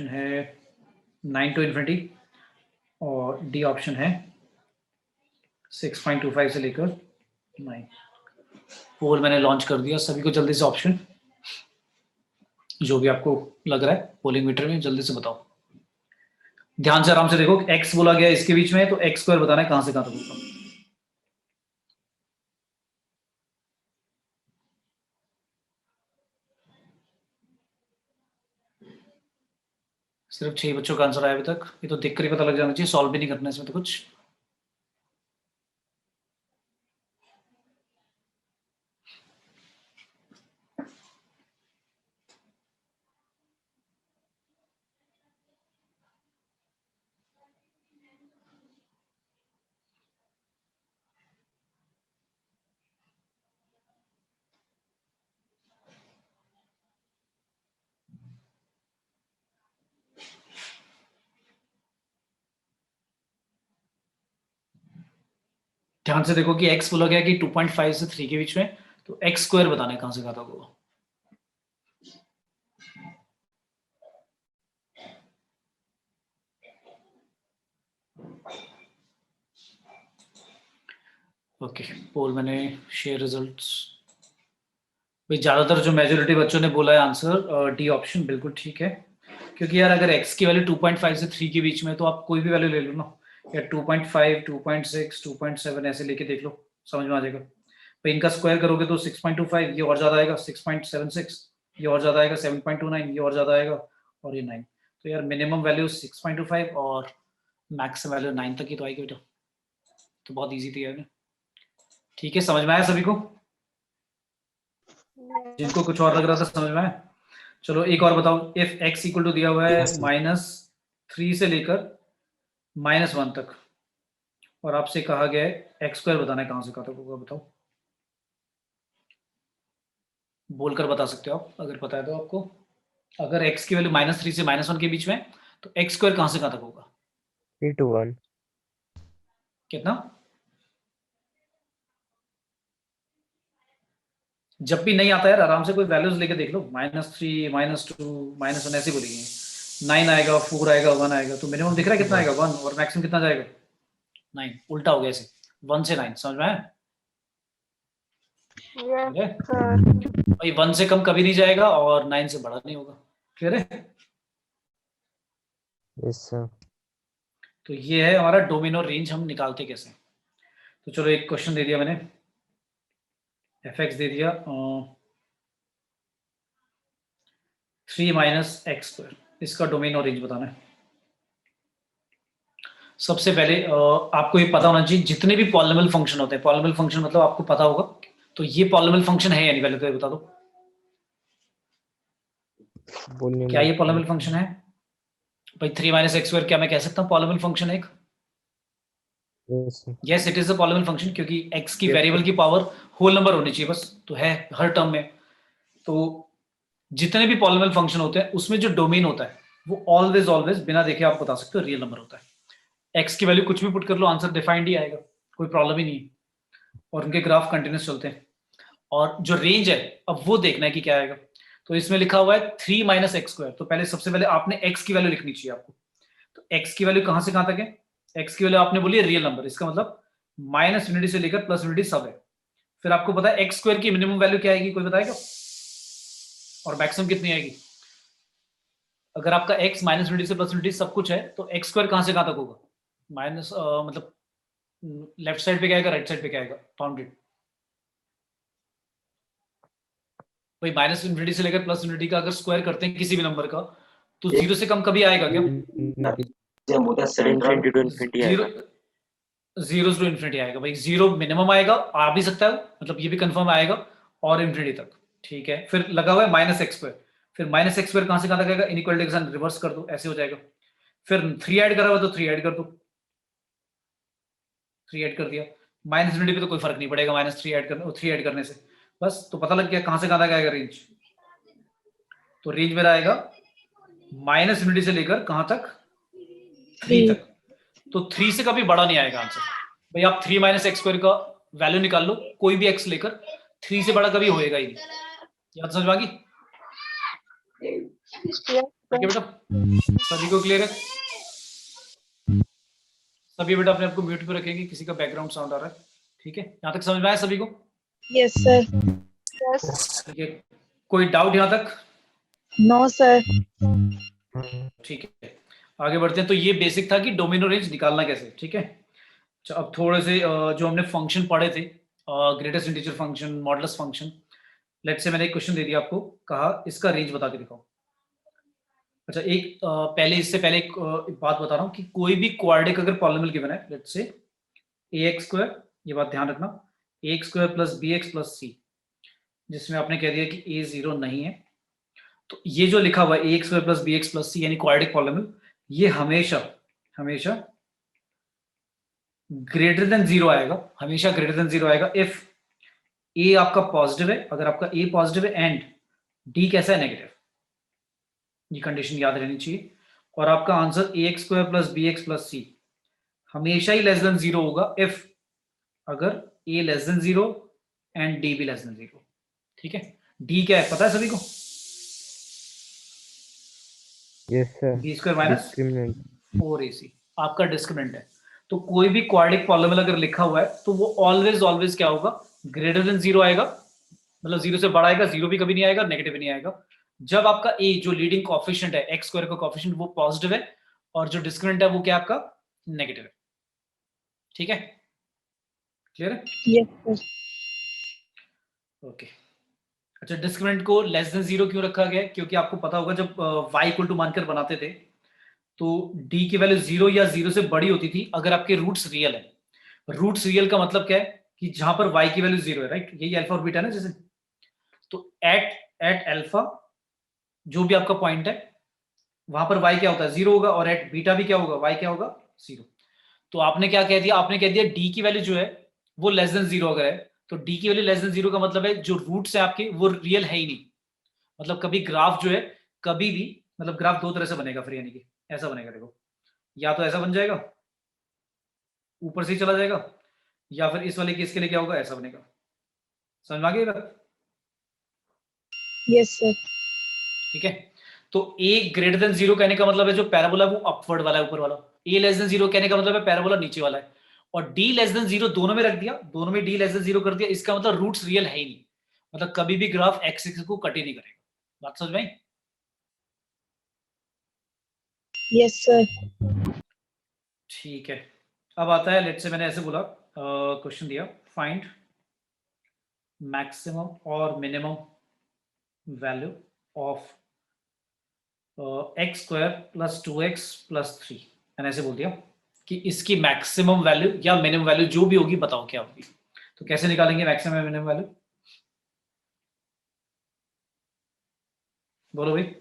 है 9 to infinity, और डी ऑप्शन है 6.25 से लेकर 9। पोल मैंने लॉन्च कर दिया, सभी को जल्दी से ऑप्शन जो भी आपको लग रहा है पोलिंग मीटर में जल्दी से बताओ। ध्यान से आराम से देखो, x बोला गया इसके बीच में, तो x स्क्वायर बताना है कहां से कहां तक होगा। सिर्फ 6 बच्चों का आंसर आया अभी तक। ये तो देख कर ही पता लग जाना चाहिए, सॉल्व भी नहीं करना इसमें तो कुछ। ध्यान से देखो कि x बोला गया कि 2.5 से 3 के बीच में, तो x स्क्वायर बताना है कहां से कहां तक होगा। ओके, पोल मैंने शेयर रिजल्ट्स। भाई ज्यादातर जो मेजोरिटी बच्चों ने बोला है आंसर डी ऑप्शन बिल्कुल ठीक है, क्योंकि यार अगर x की वैल्यू 2.5 से 3 के बीच में है तो आप कोई भी वैल्यू ले लो ना, या 2.5, 2.6, 2.7 ऐसे लेके देख लो, समझ में आ जाएगा। भाई इनका स्क्वायर करोगे तो 6.25, ये और ज्यादा आएगा 6.76, ये और ज्यादा आएगा 7.29, ये और ज्यादा आएगा, और ये 9। तो यार मिनिमम वैल्यू 6.25 और मैक्सिमम वैल्यू 9 तक ही तो आएगी बेटा। तो बहुत ईजी थी यार। ठीक है, समझ में आया सभी को? जिनको कुछ और लग रहा था समझ में आया? चलो एक और बताओ। इफ x इक्वल टू दिया हुआ है -3 से लेकर -1 तक, और आपसे कहा गया है x स्क्वायर बताना है, कहां से कहां तक होगा बताओ। बोलकर बता सकते हो आप अगर पता है तो आपको। अगर x की वैल्यू -3 से -1 के बीच में है तो x स्क्वायर कहां से कहां तक होगा? 3 to 1. कितना? जब भी नहीं आता यार आराम से कोई वैल्यूज लेके देख लो, -3, -2, -1 ऐसे बोलेंगे। 9 आएगा, 4 आएगा, 1 आएगा, तो मिनिमम दिख रहा है कितना आएगा 1, और मैक्सिमम कितना जाएगा 9। उल्टा हो गया ऐसे, 1 से 9, समझ में आया? ठीक है भाई, 1 से कम कभी नहीं जाएगा और 9 से बड़ा नहीं होगा। क्लियर है? Yes sir. तो ये है हमारा डोमिनो रेंज, हम निकालते कैसे। तो चलो एक क्वेश्चन दे दिया मैंने, fx दे दिया 3 - x स्क्वायर, इसका डोमिनो रेंज बताना है। सबसे पहले आपको ये पता होना चाहिए जितने भी पॉलिनोमियल फंक्शन होते हैं, पॉलिनोमियल फंक्शन मतलब आपको पता होगा, तो ये पॉलिनोमियल फंक्शन है या नहीं, पहले तो ये बता दो। क्या ये पॉलिनोमियल फंक्शन है भाई? 3 - x स्क्वायर क्या मैं कह सकता हूँ पॉलिनोमियल फंक्शन है एक? Yes sir. Yes it is a polynomial function, क्योंकि x की Yes, वेरिएबल की पावर होल नंबर होनी चाहिए बस, तो है हर टर्म में। तो जितने भी पॉलिनोमियल फंक्शन होते हैं उसमें जो डोमेन होता है वो ऑलवेज ऑलवेज बिना देखे आप बता सकते हो रियल नंबर होता है। x की वैल्यू कुछ भी पुट कर लो, आंसर डिफाइंड ही आएगा, कोई प्रॉब्लम ही नहीं है, और उनके ग्राफ कंटिन्यूस चलते हैं। और जो रेंज है अब वो देखना है कि क्या आएगा। तो इसमें लिखा हुआ है 3 - x स्क्वायर, तो पहले सबसे पहले आपने x की वैल्यू लिखनी चाहिए आपको। तो x की वैल्यू कहां से कहां तक है? x की वैल्यू आपने बोली है रियल नंबर, इसका मतलब -यूनिटी से लेकर +यूनिटी सब है। फिर आपको पता है x स्क्वायर की मिनिमम वैल्यू क्या आएगी, कोई बताएगा? और मैक्सिमम कितनी आएगी? अगर आपका x -यूनिटी से +यूनिटी सब कुछ है तो x स्क्वायर कहां से कहां तक होगा? माइनस मतलब लेफ्ट साइड पे क्या आएगा, राइट साइड पे क्या आएगा, बाउंडेड। भाई -यूनिटी से लेकर +यूनिटी का अगर स्क्वायर करते हैं किसी भी नंबर का, तो 0 से कम कभी आएगा क्या? Infinity to infinity जीरो, आएगा. 0 टू इन्फिनिटी आएगा भाई। 0 मिनिमम आएगा, आ भी सकता है, मतलब ये भी कंफर्म आएगा, और इन्फिनिटी तक। ठीक है, फिर लगा हुआ है -x स्क्वायर, फिर -x स्क्वायर कहां से कहां तक आएगा? इनइक्वालिटी के साथ रिवर्स कर दो, ऐसे हो जाएगा। फिर 3 ऐड करा हुआ तो 3 ऐड कर दो, 3 ऐड कर दिया। -यूनिटी पे तो कोई फर्क नहीं पड़ेगा, -3 ऐड करने से, बस तो पता लग गया कहां से कहां तक आएगा रेंज। तो रेंज मेरा आएगा -यूनिटी से लेकर कहां तक? 3 तक। तो 3 से कभी बड़ा नहीं आएगा आंसर। भाई आप 3 - x स्क्वायर का वैल्यू निकाल लो, कोई भी x लेकर, 3 से बड़ा कभी होएगा ही नहीं। याद समझ में आ गई? ठीक है बेटा, सभी को क्लियर है? सभी बेटा अपने आप को म्यूट पे रखेंगे, किसी का बैकग्राउंड साउंड आ रहा है। ठीक है, यहाँ तक समझ में आया सभी को? Yes, sir. ठीक है, कोई डाउट यहाँ तक? No, sir. ठीक है, आगे बढ़ते हैं। तो ये बेसिक था कि डोमिनो रेंज निकालना कैसे। ठीक है, अच्छा अब थोड़े से जो हमने फंक्शन पढ़े थे, greatest integer function, modulus function. Let's say मैंने एक क्वेश्चन दे दिया आपको, कहा इसका रेंज बता के दिखाओ। अच्छा एक इससे पहले एक बात बता रहा हूँ कि कोई भी क्वाड्रेटिक अगर पॉलिनोमियल गिवन है, लेट्स से ax स्क्वायर, ये बात ध्यान रखना, ax square plus bx plus c, जिसमें आपने कह दिया कि a 0 नहीं है, तो ये जो लिखा हुआ है ax square plus bx plus c यानी क्वाड्रेटिक पॉलिनोमियल, ये हमेशा हमेशा ग्रेटर देन 0 आएगा, हमेशा ग्रेटर देन 0 आएगा इफ a आपका पॉजिटिव है, अगर आपका a पॉजिटिव है एंड d कैसा है, नेगेटिव। ये कंडीशन याद रहनी चाहिए। और आपका answer ax square plus bx plus c हमेशा ही लेस देन 0 होगा इफ अगर a less than 0 and d भी लेस देन 0। ठीक है, d क्या है पता है सभी को? Yes sir. b square minus Discriminant. 4ac। आपका डिस्क्रिमिनेंट है। तो कोई भी क्वाड्रेटिक पॉलिनोमियल अगर लिखा हुआ है तो वो ऑलवेज ऑलवेज क्या होगा, ग्रेटर देन जीरो आएगा, मतलब जीरो से बड़ा आएगा, जीरो भी कभी नहीं आएगा, नेगेटिव भी नहीं आएगा, जब आपका ए जो लीडिंग कोएफिशिएंट है एक्स स्क्वायर का कोएफिशिएंट वो पॉजिटिव है और जो डिस्क्रिमिनेंट है वो क्या आपका नेगेटिव है। ठीक है, क्लियर है? Yes, sir. ओके अच्छा, डिस्क्रिमिनेंट को लेस देन जीरो क्यों रखा गया है? क्योंकि आपको पता होगा जब y इक्वल टू मानकर बनाते थे तो d की वैल्यू जीरो या जीरो से बड़ी होती थी अगर आपके रूट्स रियल है। रूट्स रियल का मतलब क्या है कि जहां पर y की वैल्यू जीरो है, राइट, यही अल्फा और बीटा है ना जैसे। तो एट अल्फा जो भी आपका पॉइंट है वहां पर y क्या होता है, जीरो होगा, और एट बीटा भी क्या होगा, y क्या होगा, जीरो। तो आपने क्या कह दिया, आपने कह दिया d की वैल्यू जो है वो लेस देन जीरो अगर है तो d की वैल्यू लेस देन जीरो का मतलब है जो रूट्स है आपके वो रियल है ही नहीं। मतलब कभी ग्राफ जो है कभी भी, मतलब ग्राफ दो तरह से बनेगा फिर, यानी कि ऐसा बनेगा, देखो, या तो ऐसा बन जाएगा ऊपर से ही चला जाएगा, या फिर इस वाले केस के लिए क्या होगा, ऐसा बनेगा। समझ में आ गई बात? Yes, sir. ठीक है, तो a ग्रेटर देन जीरो कहने का मतलब है जो पैराबोला वो अपवर्ड वाला है, ऊपर वाला। a लेस देन जीरो कहने का मतलब है पैराबोला नीचे वाला है, और d लेस देन जीरो दोनों में रख दिया, दोनों में d लेस देन जीरो कर दिया, इसका मतलब रूट्स रियल है ही नहीं, मतलब कभी भी ग्राफ एक्स एक्सिस को कट ही नहीं करेगा। बात समझ में आई? Yes, sir. ठीक है, अब आता है, लेट से मैंने ऐसे बोला, क्वेश्चन दिया, फाइंड मैक्सिमम और minimum value of x square plus two x plus three. मैंने ऐसे बोल दिया कि इसकी मैक्सिमम वैल्यू या मिनिमम वैल्यू जो भी होगी बताओ क्या होगी। तो कैसे निकालेंगे मैक्सिमम या मिनिमम वैल्यू, बोलो भाई।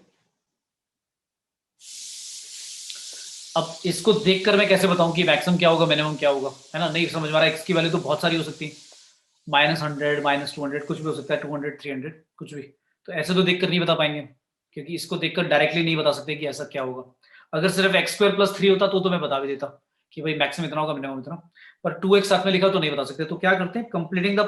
अब इसको देखकर मैं कैसे बताऊं कि मैक्सिमम क्या होगा मिनिमम क्या होगा, है ना, नहीं समझ में आ रहा है। एक्स की वैल्यू तो बहुत सारी हो सकती है, -100 -200 कुछ भी हो सकता है, 200 300 कुछ भी। तो ऐसे तो देखकर नहीं बता पाएंगे, क्योंकि इसको देखकर डायरेक्टली नहीं बता सकते कि ऐसा क्या होगा। अगर सिर्फ एक्स स्क्वायर प्लस थ्री होता तो मैं बता भी देता कि भाई मैक्सिमम इतना होगा मिनिमम इतना, पर 2x साथ में लिखा तो नहीं बता सकते। तो क्या करते हैं, कंप्लीटिंग द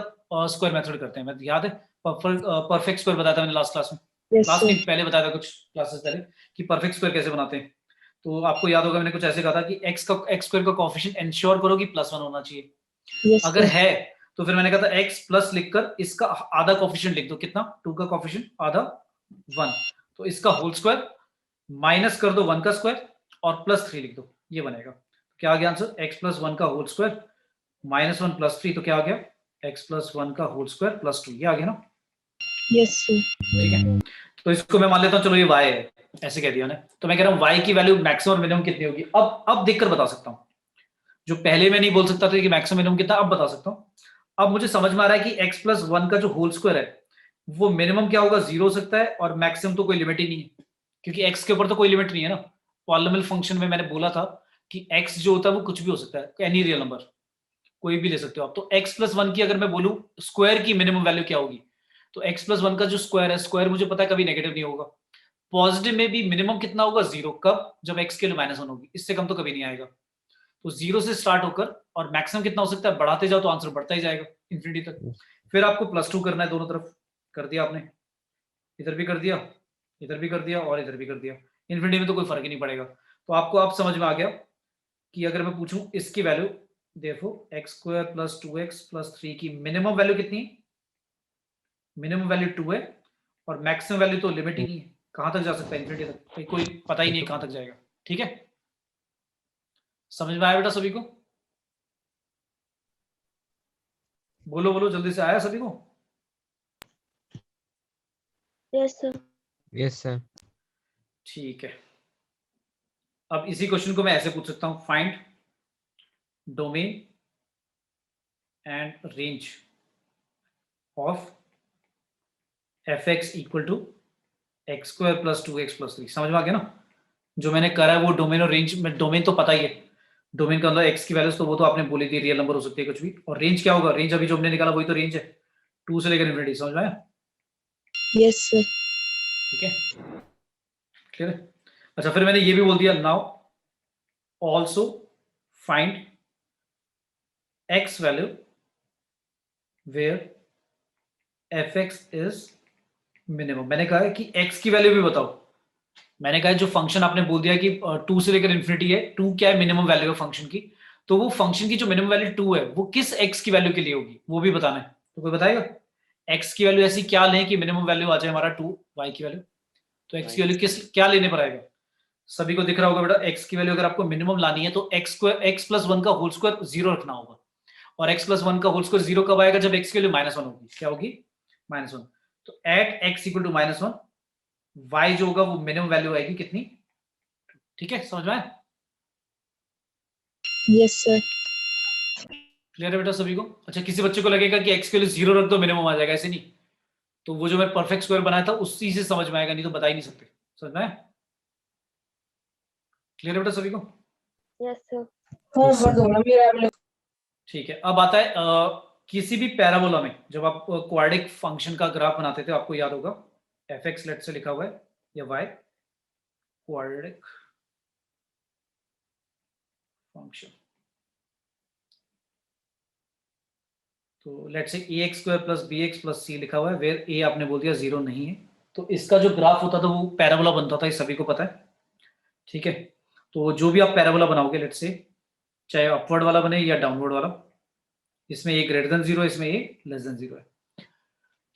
स्क्वायर मेथड करते हैं। मैं याद है परफेक्ट स्क्वायर बताया था मैंने लास्ट क्लास में, Yes, क्लास sir. नहीं पहले बताया था, कुछ क्लासेस पहले, कि परफेक्ट स्क्वायर कैसे बनाते हैं। तो आपको याद होगा मैंने कुछ ऐसे कहा था कि एक्स स्क्वायर का कोएफिशिएंट इंश्योर करो कि +1 होना चाहिए। Yes, अगर sir. है तो फिर मैंने कहा था x प्लस लिखकर इसका आधा कोएफिशिएंट लिख दो, कितना, 2 का कोएफिशिएंट आधा 1, तो इसका होल स्क्वायर माइनस कर दो 1 का स्क्वायर और +3 लिख दो, ये बनेगा। क्या आ गया आंसर, x प्लस 1 का होल स्क्वायर -1 + 3, तो क्या आ गया, x प्लस 1 का होल स्क्वायर +2, ये आ गया ना। Yes, sir. ठीक है, तो इसको मैं मान लेता हूँ, चलो ये y है, ऐसे कह दिया मैंने। तो मैं कह रहा हूँ y की वैल्यू मैक्सिमम और मिनिमम कितनी होगी, अब देखकर बता सकता हूँ। जो पहले मैं नहीं बोल सकता था कि मैक्सिमम मिनिमम कितना, अब बता सकता हूँ। अब मुझे समझ में आ रहा है कि x प्लस 1 का जो होल स्क्वायर है वो मिनिमम क्या होगा, 0 हो सकता है, और मैक्सिमम तो कोई लिमिट ही नहीं है, क्योंकि x के ऊपर तो कोई लिमिट नहीं है ना। पॉलिनोमियल फंक्शन में मैंने बोला था कि x जो होता है वो कुछ भी हो सकता है, एनी रियल नंबर कोई भी ले सकते हो आप। तो x प्लस 1 की अगर मैं बोलूं स्क्वायर की मिनिमम वैल्यू क्या होगी, तो x प्लस 1 का जो स्क्वायर है, स्क्वायर मुझे पता है कभी नेगेटिव नहीं होगा। पॉजिटिव में भी मिनिमम कितना होगा, 0, कब, जब x के लिए -1 होगी, इससे कम तो कभी नहीं आएगा। तो 0 से स्टार्ट होकर और मैक्सिमम कितना हो सकता है, बढ़ाते जाओ तो आंसर बढ़ता ही जाएगा इंफिनिटी तक। फिर आपको +2 करना है दोनों तरफ, कर दिया आपने, इधर भी कर दिया, इधर भी कर दिया और इधर भी कर दिया, इंफिनिटी में तो कोई फर्क ही नहीं पड़ेगा। तो आपको आप समझ में आ गया कि अगर मैं पूछूं इसकी वैल्यू, देखो x² + 2x + 3 की मिनिमम वैल्यू कितनी है, मिनिमम वैल्यू 2 है, और मैक्सिमम वैल्यू तो लिमिट ही नहीं है, कहां तक जा सकता है, इंफिनिटी तक, कोई पता ही नहीं कहां तक जाएगा। ठीक है, समझ में आया बेटा सभी को, बोलो बोलो जल्दी से, आया सभी को? Yes, sir. Yes, sir. ठीक है, अब इसी क्वेश्चन को मैं ऐसे पूछ सकता हूं, find domain and range of fx equal to x² + 2x + 3। समझ में आ गया ना, जो मैंने करा है वो डोमेन और रेंज में, डोमेन तो पता ही है, डोमेन का मतलब x की वैल्यूज तो वो तो आपने बोली थी, रियल नंबर हो सकती है कुछ भी, और रेंज क्या होगा, रेंज अभी जो हमने निकाला वही तो रेंज है, 2 से लेकर इंफिनिटी। समझ में आया? Yes, sir. ठीक है, क्लियर है। अच्छा, फिर मैंने ये भी बोल दिया, now also find x value where fx is minimum. मैंने कहा है कि x की वैल्यू भी बताओ मैंने कहा जो फंक्शन आपने बोल दिया कि 2 से लेकर इन्फिनिटी है, 2 क्या है मिनिमम वैल्यू है फंक्शन की, तो वो फंक्शन की जो मिनिमम वैल्यू 2 है वो किस x की वैल्यू के लिए होगी वो भी बताना है। तो कोई बताएगा x की वैल्यू ऐसी क्या लें कि मिनिमम वैल्यू आ जाए हमारा 2, y की वैल्यू, तो x की वैल्यू किस क्या लेने पर आएगा? सभी को दिख रहा होगा बेटा, x की वैल्यू अगर आपको मिनिमम लानी है तो x प्लस 1 का होल स्क्वायर 0 रखना होगा, और x प्लस 1 का होल स्क्वायर 0 कब आएगा? जब x की वैल्यू -1 होगी। क्या होगी? -1। तो at x equal to -1 y जो होगा वो मिनिमम वैल्यू आएगी कितनी? ठीक है, समझ में आया? Yes, sir. क्लियर है बेटा सभी को? अच्छा, किसी बच्चे को लगेगा कि x के लिए 0 रख दो मिनिमम आ जाएगा, ऐसे नहीं। तो वो जो मैं परफेक्ट स्क्वायर बनाया था उसी से समझ में आएगा, नहीं तो बता ही नहीं सकते। समझ में आया? क्लियर है बेटा सभी को? Yes, sir. ठीक है, अब आता है किसी भी पैराबोला में जब आप क्वाड्रिक फंक्शन का ग्राफ बनाते थे, आपको याद होगा fx लेट से लिखा हुआ है या y क्वाड्रिक फंक्शन, तो लेट से ax square plus bx plus c लिखा हुआ है, वेयर a आपने बोल दिया 0 नहीं है, तो इसका जो ग्राफ होता था वो पैराबोला बनता था, ये सभी को पता है। ठीक है, तो जो भी आप पैराबोला बनाओगे लेट से, चाहे अपवर्ड वाला बने या डाउनवर्ड वाला, इसमें a ग्रेटर देन 0, इसमें a लेस देन 0 है,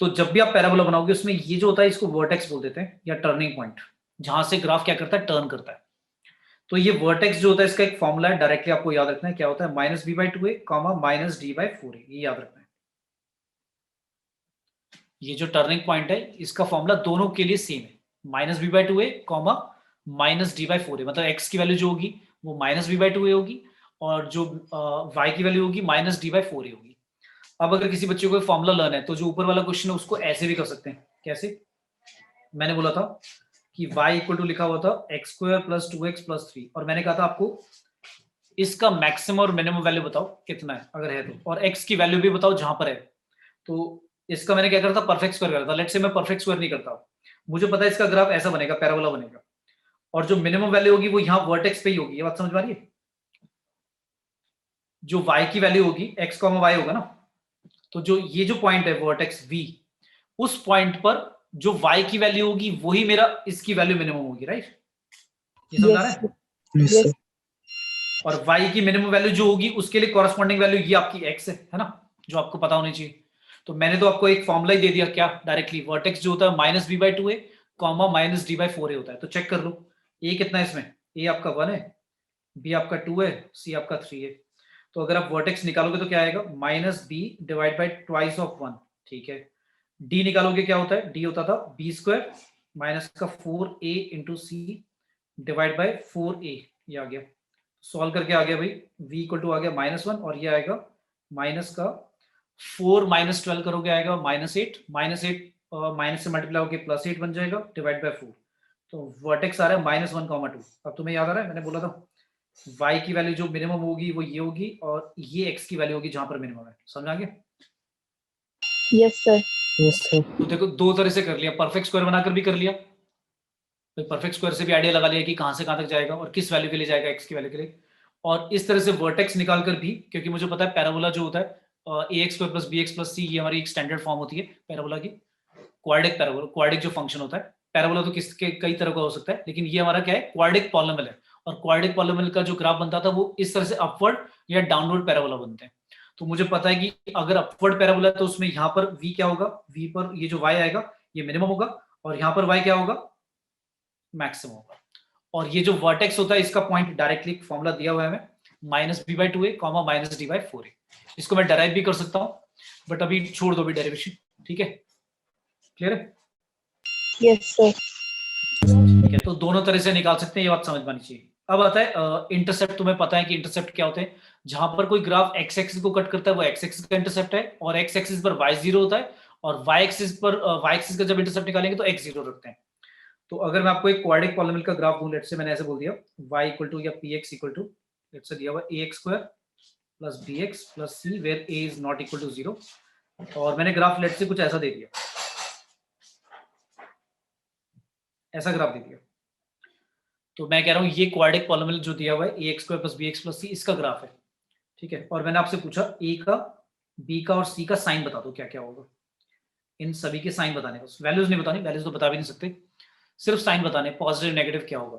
तो जब भी आप पैराबोला बनाओगे उसमें ये जो होता है इसको वर्टेक्स बोल देते हैं या टर्निंग पॉइंट, जहां से ग्राफ क्या करता है? टर्न करता है। तो ये वर्टेक्स जो होता है इसका एक फॉर्मूला है, डायरेक्टली आपको याद रखना है, क्या होता है? -b/2a, -d/4a, ये याद रखना है। ये जो टर्निंग पॉइंट है इसका फॉर्मूला दोनों के लिए सेम है, -b/2a, -d/4a, मतलब x की वैल्यू जो होगी वो -b/2a होगी और जो y की वैल्यू होगी -d/4a होगी। अब अगर किसी बच्चे को फॉर्मूला लर्न है तो जो ऊपर वाला क्वेश्चन है उसको ऐसे भी कर सकते हैं। कैसे? मैंने बोला था कि y इक्वल टू लिखा हुआ था x² + 2x + 3, और मैंने कहा था आपको इसका मैक्सिमम और मिनिमम वैल्यू बताओ कितना है अगर है तो, और x की वैल्यू भी बताओ जहां पर है। तो इसका मैंने क्या करा था? परफेक्ट स्क्वायर करा था। लेट्स से मैं परफेक्ट स्क्वायर नहीं करता, मुझे पता है इसका ग्राफ ऐसा बनेगा, पैराबोला बनेगा, और जो मिनिमम वैल्यू होगी वो यहाँ वर्टेक्स पे ही होगी। ये बात समझ में आ रही है? जो y की वैल्यू होगी x, y होगा ना, तो जो ये जो पॉइंट है वर्टेक्स v, उस पॉइंट पर जो y की वैल्यू होगी वही मेरा इसकी वैल्यू मिनिमम होगी, राइट? ये समझ आ रहा Yes, है? sir. Yes. और y की मिनिमम वैल्यू जो होगी उसके लिए कॉरेस्पॉन्डिंग वैल्यू ये आपकी x है ना, जो आपको पता होनी चाहिए। तो मैंने तो आपको एक फॉर्मूला ही दे दिया, क्या? डायरेक्टली वर्टेक्स जो होता है -b/2a, -d/4a होता है। तो चेक कर लो a कितना है इसमें, a आपका 1 है, b आपका 2 है, c आपका 3 है। तो अगर आप वर्टेक्स निकालोगे तो क्या आएगा? -b divide by twice of 1। ठीक है, d निकालोगे क्या होता है? d होता था b² माइनस का 4a into C divide by 4a, ये आ गया। सॉल्व करके आ गया भाई, v इक्वल टू आ गया -1, और ये आएगा माइनस का 4 - 12 करोगे आएगा -8, -8 माइनस से मल्टीप्लाई होकर +8 बन जाएगा डिवाइड बाय 4। तो वर्टेक्स आ रहा है -1, 2। अब तुम्हें याद आ रहा है मैंने बोला था y की वैल्यू जो मिनिमम होगी वो ये होगी, और ये x की वैल्यू होगी जहां पर मिनिमम है। समझ आ गया? Yes, sir. Yes, sir. तो देखो दो तरह से कर लिया, परफेक्ट स्क्वायर बनाकर भी कर लिया, फिर परफेक्ट स्क्वायर से भी आइडिया लगा लिया कि कहां से कहां तक जाएगा और किस वैल्यू के लिए जाएगा x की वैल्यू के लिए, और इस तरह से वर्टेक्स निकालकर भी, क्योंकि मुझे पता है पैराबोला जो होता है ax² + bx + c, ये हमारी एक स्टैंडर्ड फॉर्म होती है पैराबोला की। क्वाड्रिक पैराबोला, क्वाड्रिक जो फंक्शन होता है, पैराबोला तो किसके कई तरह का हो सकता है, लेकिन ये हमारा क्या है? क्वाड्रिक पॉलिनॉमियल है, और क्वाड्रिक पॉलिनॉमियल का जो ग्राफ बनता था वो इस तरह से अपवर्ड या डाउनवर्ड पैराबोला बनते हैं। तो मुझे पता है कि अगर अपवर्ड पैराबोला है तो उसमें यहाँ पर v क्या होगा? v पर ये जो y आएगा ये मिनिमम होगा, और यहाँ पर y क्या होगा? मैक्सिमम होगा। और ये जो वर्टेक्स होता है इसका पॉइंट डायरेक्टली फॉर्मूला दिया हुआ है हमें, -b/2a, -d/4a। इसको मैं डेराइव भी कर सकता हूँ, बट अभी छोड़ दो अभी डेरिवेशन। ठीक है, क्लियर है? Yes, sir. ठीक है, तो दोनों तरह से निकाल सकते हैं, ये बात समझ में आनी चाहिए। अब आता है इंटरसेप्ट। तुम्हें पता है कि इंटरसेप्ट क्या होते हैं? जहां पर कोई ग्राफ x एक्सिस को कट करता है वो x एक्सिस का इंटरसेप्ट है, और x एक्सिस पर y 0 होता है, और y एक्सिस पर y एक्सिस का जब इंटरसेप्ट निकालेंगे तो x 0 रखते हैं। तो अगर मैं आपको एक क्वाड्रिक पॉलिनॉमियल का ग्राफ दूं, लेट्स से मैंने ऐसे बोल दिया y इक्वल टू या px equal to, let's say दिया हुआ ax² + bx + c where a is not equal to 0, और मैंने ग्राफ लेट्स से कुछ ऐसा दे दिया, ऐसा ग्राफ दे दिया। तो मैं कह रहा हूं ये क्वाड्रिक पॉलिनॉमियल जो दिया हुआ है ax² + bx + c, इसका ग्राफ है। ठीक है, और मैंने आपसे पूछा a का, b का और c का साइन बता दो क्या क्या होगा। इन सभी के साइन बताने, बस वैल्यूज नहीं बतानी, वैल्यूज तो बता भी नहीं सकते। सिर्फ साइन बताने, पॉजिटिव नेगेटिव क्या होगा।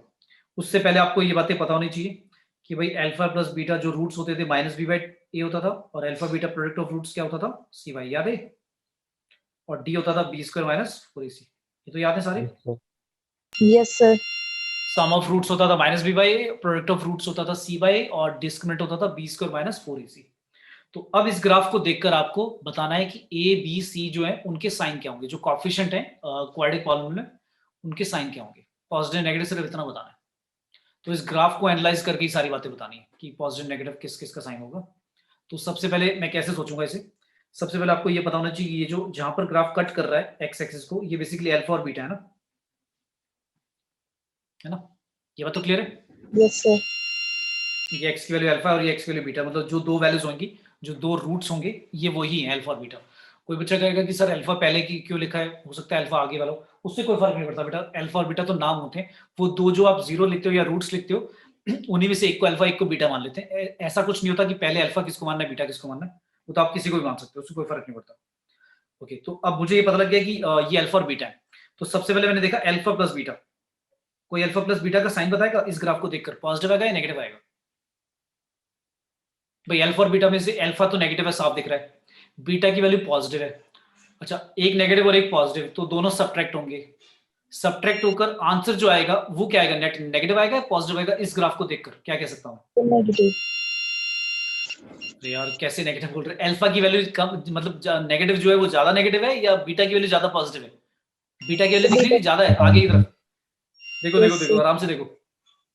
उससे पहले आपको ये बातें पता होनी चाहिए कि भाई अल्फा प्लस बीटा जो रूट्स होते थे माइनस बी बाई ए होता था, और alpha beta product of roots क्या होता था, सी बाई, याद है, और डी होता था बी स्क्वायर माइनस 4ac, ये तो याद है सारे। Yes, sir. Yes, sir. Sum of roots होता था minus B by, product of roots होता था सी बाई, और डिस्क्रिमिनेंट होता था बी स्क्वायर माइनस 4ac। तो अब इस ग्राफ को देखकर आपको बताना है कि ए बी सी जो है उनके साइन क्या होंगे, जो कॉफिशिएंट है क्वाड्रेटिक पॉलिनोमियल में उनके साइन क्या होंगे, पॉजिटिव नेगेटिव सिर्फ इतना बताना है। तो इस ग्राफ को एनालाइज करके ही सारी बातें बतानी है कि पॉजिटिव नेगेटिव किस किस का साइन होगा। तो सबसे पहले मैं कैसे सोचूंगा इसे, सबसे पहले आपको ये पता होना चाहिए कि ये जो जहां पर ग्राफ कट कर रहा है एक्स एक्सिस को, ये बेसिकली अल्फा और बीटा है ना, ये बात तो क्लियर है। Yes, sir. ये एक्स की वैल्यू अल्फा और ये एक्स की वैल्यू बीटा, मतलब जो दो वैल्यूज होंगी, जो दो रूट्स होंगे, ये वही है अल्फा और बीटा। कोई बच्चा कहेगा कि सर अल्फा पहले की क्यों लिखा है, हो सकता है अल्फा आगे वाला हो, उससे कोई फर्क नहीं पड़ता बेटा, अल्फा और बीटा तो नाम होते हैं, वो दो जो आप जीरो लिखते हो या रूट्स लिखते हो उन्हीं में से एक को अल्फा एक को बीटा मान लेते हैं। ऐसा कुछ नहीं होता कि पहले अल्फा किसको मानना है बीटा किसको मानना है, वो तो आप किसी को भी मान सकते हो, उससे कोई फर्क नहीं पड़ता। ओके, तो अब मुझे ये पता लग गया कि ये अल्फा और बीटा है। तो सबसे पहले मैंने देखा अल्फा प्लस बीटा, कोई अल्फा प्लस बीटा का साइन बताएगा इस ग्राफ को देखकर, पॉजिटिव आएगा या नेगेटिव आएगा। भाई अल्फा और बीटा में से अल्फा तो नेगेटिव है, साफ दिख रहा है, बीटा की वैल्यू पॉजिटिव है। अच्छा, एक नेगेटिव और एक पॉजिटिव, तो दोनों सब्ट्रैक्ट होंगे, सब्ट्रैक्ट होकर आंसर जो आएगा वो क्या आएगा, नेट नेगेटिव आएगा पॉजिटिव आएगा, इस ग्राफ को देखकर क्या कह सकता हूं। Negative. अरे यार कैसे नेगेटिव बोल रहे, अल्फा की वैल्यू कम, मतलब नेगेटिव जो है वो ज्यादा नेगेटिव है या बीटा की वैल्यू ज्यादा पॉजिटिव है। बीटा की वैल्यू दिख रही है ज्यादा है आगे की तरफ, देखो देखो देखो आराम से देखो,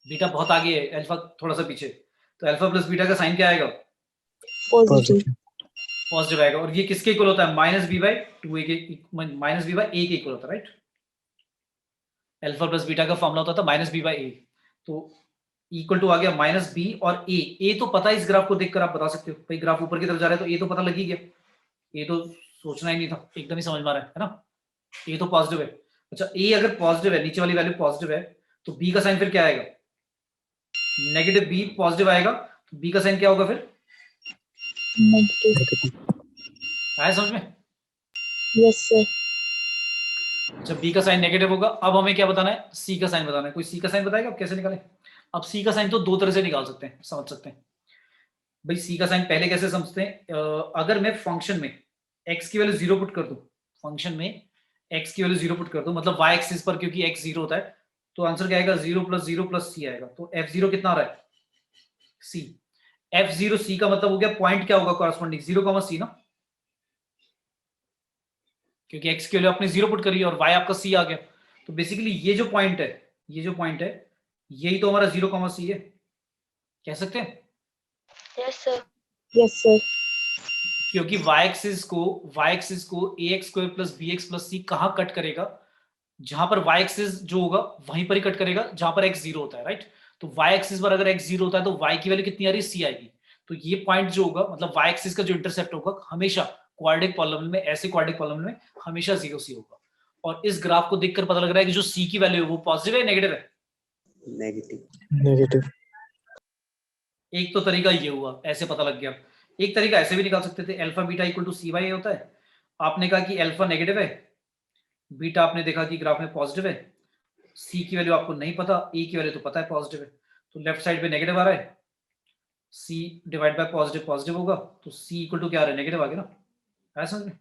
बीटा बहुत आगे है, अल्फा थोड़ा सा पीछे, तो अल्फा प्लस बीटा का साइन क्या आएगा, Positive. पॉजिटिव आएगा। और ये किसके इक्वल होता है, माइनस बी बाई टू ए के, माइनस बी बाई ए के इक्वल होता है, राइट। अल्फा प्लस बीटा का फॉर्मूला होता था माइनस बी बाई ए, तो इक्वल टू आ गया माइनस बी और ए तो पता है, इस ग्राफ को देखकर आप बता सकते हो, भाई ग्राफ ऊपर की तरफ जा रहा है तो ए तो पता लग ही गया, ए तो सोचना ही नहीं था, एकदम ही समझ में आ रहा है ना, ए तो पॉजिटिव है। अच्छा, ए अगर पॉजिटिव है, नीचे वाली वैल्यू पॉजिटिव है, तो बी का साइन फिर क्या आएगा, नेगेटिव, बी पॉजिटिव आएगा, तो बी का साइन क्या होगा फिर, Negative. आया समझ में। Yes, sir. जब बी का साइन नेगेटिव होगा, अब हमें क्या बताना है, सी का साइन बताना है। कोई सी का साइन बताएगा, अब कैसे निकालें। अब सी का साइन तो दो तरह से निकाल सकते हैं, समझ सकते हैं। भाई सी का साइन पहले कैसे समझते हैं, अगर मैं फंक्शन में एक्स की वैल्यू जीरो पुट कर दूं, फंक्शन में एक्स की वैल्यू जीरो पुट कर दूं, मतलब वाई एक्सिस पर, क्योंकि एक्स जीरो होता है, तो आंसर क्या आएगा, जीरो प्लस सी आएगा। तो एफ जीरो कितना आ रहा है, सी। एफ जीरो सी का मतलब हो गया पॉइंट क्या होगा कॉरस्पॉन्डिंग, जीरो कॉमा सी ना, क्योंकि एक्स की वैल्यू आपने जीरो पुट करी और वाई आपका सी आ गया, तो बेसिकली ये जो पॉइंट है, ये जो पॉइंट है, यही तो हमारा जीरो कॉमा सी है, कह सकते हैं। Yes, sir. Yes, sir. क्योंकि वाई एक्सिस को A X square plus B X plus C कहां कट करेगा, जहां पर वाई एक्सिस जो होगा वहीं पर ही कट करेगा जहां पर एक्स जीरो होता है, राइट। तो वाई एक्सिस पर अगर एक्स जीरो होता है तो वाई की वैल्यू कितनी आ रही है, सी आएगी। तो ये पॉइंट जो होगा, मतलब वाई एक्सिस का जो इंटरसेप्ट होगा, हमेशा क्वाड्रेटिक पॉलिनोमियल में, ऐसे क्वाड्रेटिक पॉलिनोमियल में हमेशा जीरो सी होगा। और इस ग्राफ को देखकर पता लग रहा है कि जो सी की वैल्यू है वो पॉजिटिव है नेगेटिव है, Negative. एक तो तरीका ये हुआ, ऐसे पता लग गया। एक तरीका ऐसे भी निकाल सकते थे, alpha beta equal to C by ए होता है, आपने कहा कि अल्फा नेगेटिव है, बीटा आपने देखा कि ग्राफ में पॉजिटिव है, सी की वैल्यू आपको नहीं पता, ए की वैल्यू तो पता है पॉजिटिव है, तो लेफ्ट साइड पे नेगेटिव आ रहा है, सी डिवाइड बाय पॉजिटिव पॉजिटिव होगा, तो सी इक्वल टू क्या आ रहा है, नेगेटिव आ गया ना, है समझ में।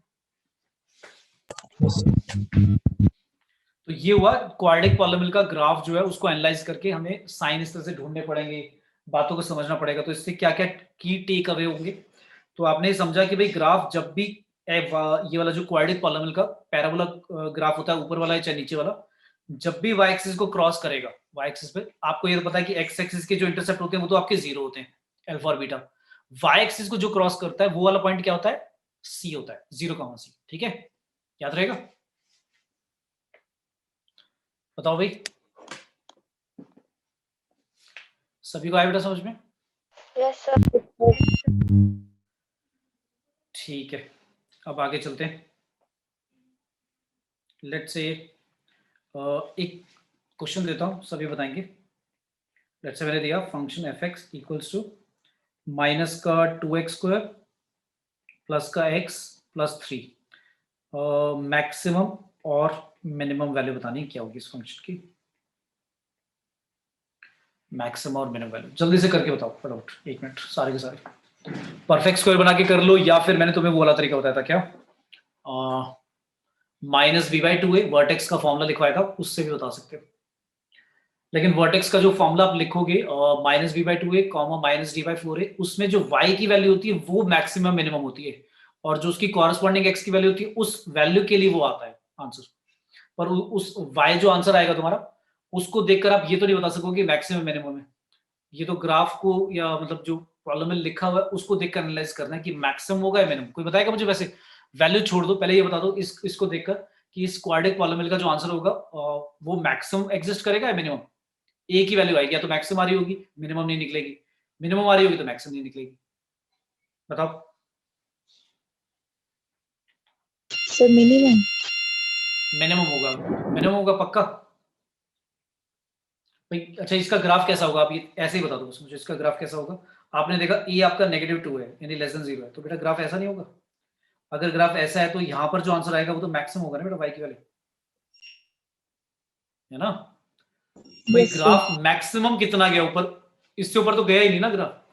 तो ये हुआ क्वाड्रेटिक पॉलिनोमियल का ग्राफ जो है उसको एनालाइज करके हमें साइन इस तरह से ढूंढने पड़ेंगे, बातों को समझना पड़ेगा। तो इससे क्या क्या की टेक अवे होंगे, तो आपने समझा कि भाई ग्राफ जब भी ये वाला जो क्वाड्रेटिक पॉलिनोमियल का पैराबोला ग्राफ होता है, ऊपर वाला है चाहे नीचे वाला, जब भी वाई एक्सिस को क्रॉस करेगा, वाई एक्सिस पे आपको ये पता है कि एक्स एक्सिस के जो इंटरसेप्ट होते हैं वो तो आपके जीरो होते हैं, अल्फा और बीटा। वाई एक्सिस को जो क्रॉस करता है वो वाला पॉइंट क्या होता है, सी होता है, जीरो कॉमा सी, ठीक है, याद रहेगा। बताओ भाई, सभी को आया बेटा समझ में। Yes, sir. ठीक है, अब आगे चलते हैं। लेट्स से एक क्वेश्चन देता हूं, सभी बताएंगे। लेट्स से मैंने दिया function f x equals to minus का 2x स्क्वायर प्लस का x प्लस 3, मैक्सिमम और मिनिमम वैल्यू बतानी है क्या होगी इस फंक्शन की, मैक्सिमम और मिनिमम वैल्यू। जल्दी से करके बताओ फटाफट, 1 मिनट, सारे के सारे परफेक्ट स्क्वायर बना के कर लो, या फिर मैंने तुम्हें वो वाला तरीका बताया था क्या, minus B by two a vertex का फॉर्मूला लिखवाया था, उससे भी बता सकते हो। लेकिन वर्टेक्स का जो फॉर्मूला आप लिखोगे minus B by two A comma minus D by four A, उसमें जो y की वैल्यू होती है वो मैक्सिमम मिनिमम होती है, और जो उसकी कॉरस्पॉन्डिंग x की वैल्यू होती है उस वैल्यू के लिए वो आता है आंसर। पर उस y जो आंसर आएगा तुम्हारा, उसको देखकर आप ये तो नहीं बता सकोगे मैक्सिमम मिनिमम है। ये तो ग्राफ को या मतलब जो प्रॉब्लम में लिखा हुआ है उसको देखकर एनालाइज करना है कि मैक्सिमम होगा या मिनिमम। कोई बताएगा मुझे? वैसे वैल्यू छोड़ दो, पहले ये बता दो इसको देखकर कि इस क्वाड्रेटिक पॉलिनोमियल का जो आंसर होगा वो मैक्सिमम एग्जिस्ट करेगा या मिनिमम। ए की वैल्यू आएगी, या तो मैक्सिमम आ रही होगी मिनिमम नहीं निकलेगी, मिनिमम आ रही होगी तो मैक्सिमम नहीं निकलेगी। बताओ सर मिनिमम। मिनिमम होगा पक्का भाई। अच्छा इसका ग्राफ कैसा होगा, आप ये ऐसे ही बता दो बस मुझे, इसका ग्राफ कैसा होगा। आपने देखा ए आपका -2 है यानी लेस देन 0 है, तो बेटा ग्राफ ऐसा नहीं होगा। अगर ग्राफ ऐसा है तो यहाँ पर जो आंसर आएगा वो तो मैक्सिमम होगा ना बेटा, वाई की वैल्यू है ना भाई। Yes, sir. ग्राफ मैक्सिमम कितना गया ऊपर, इससे ऊपर तो गया ही नहीं ना ग्राफ।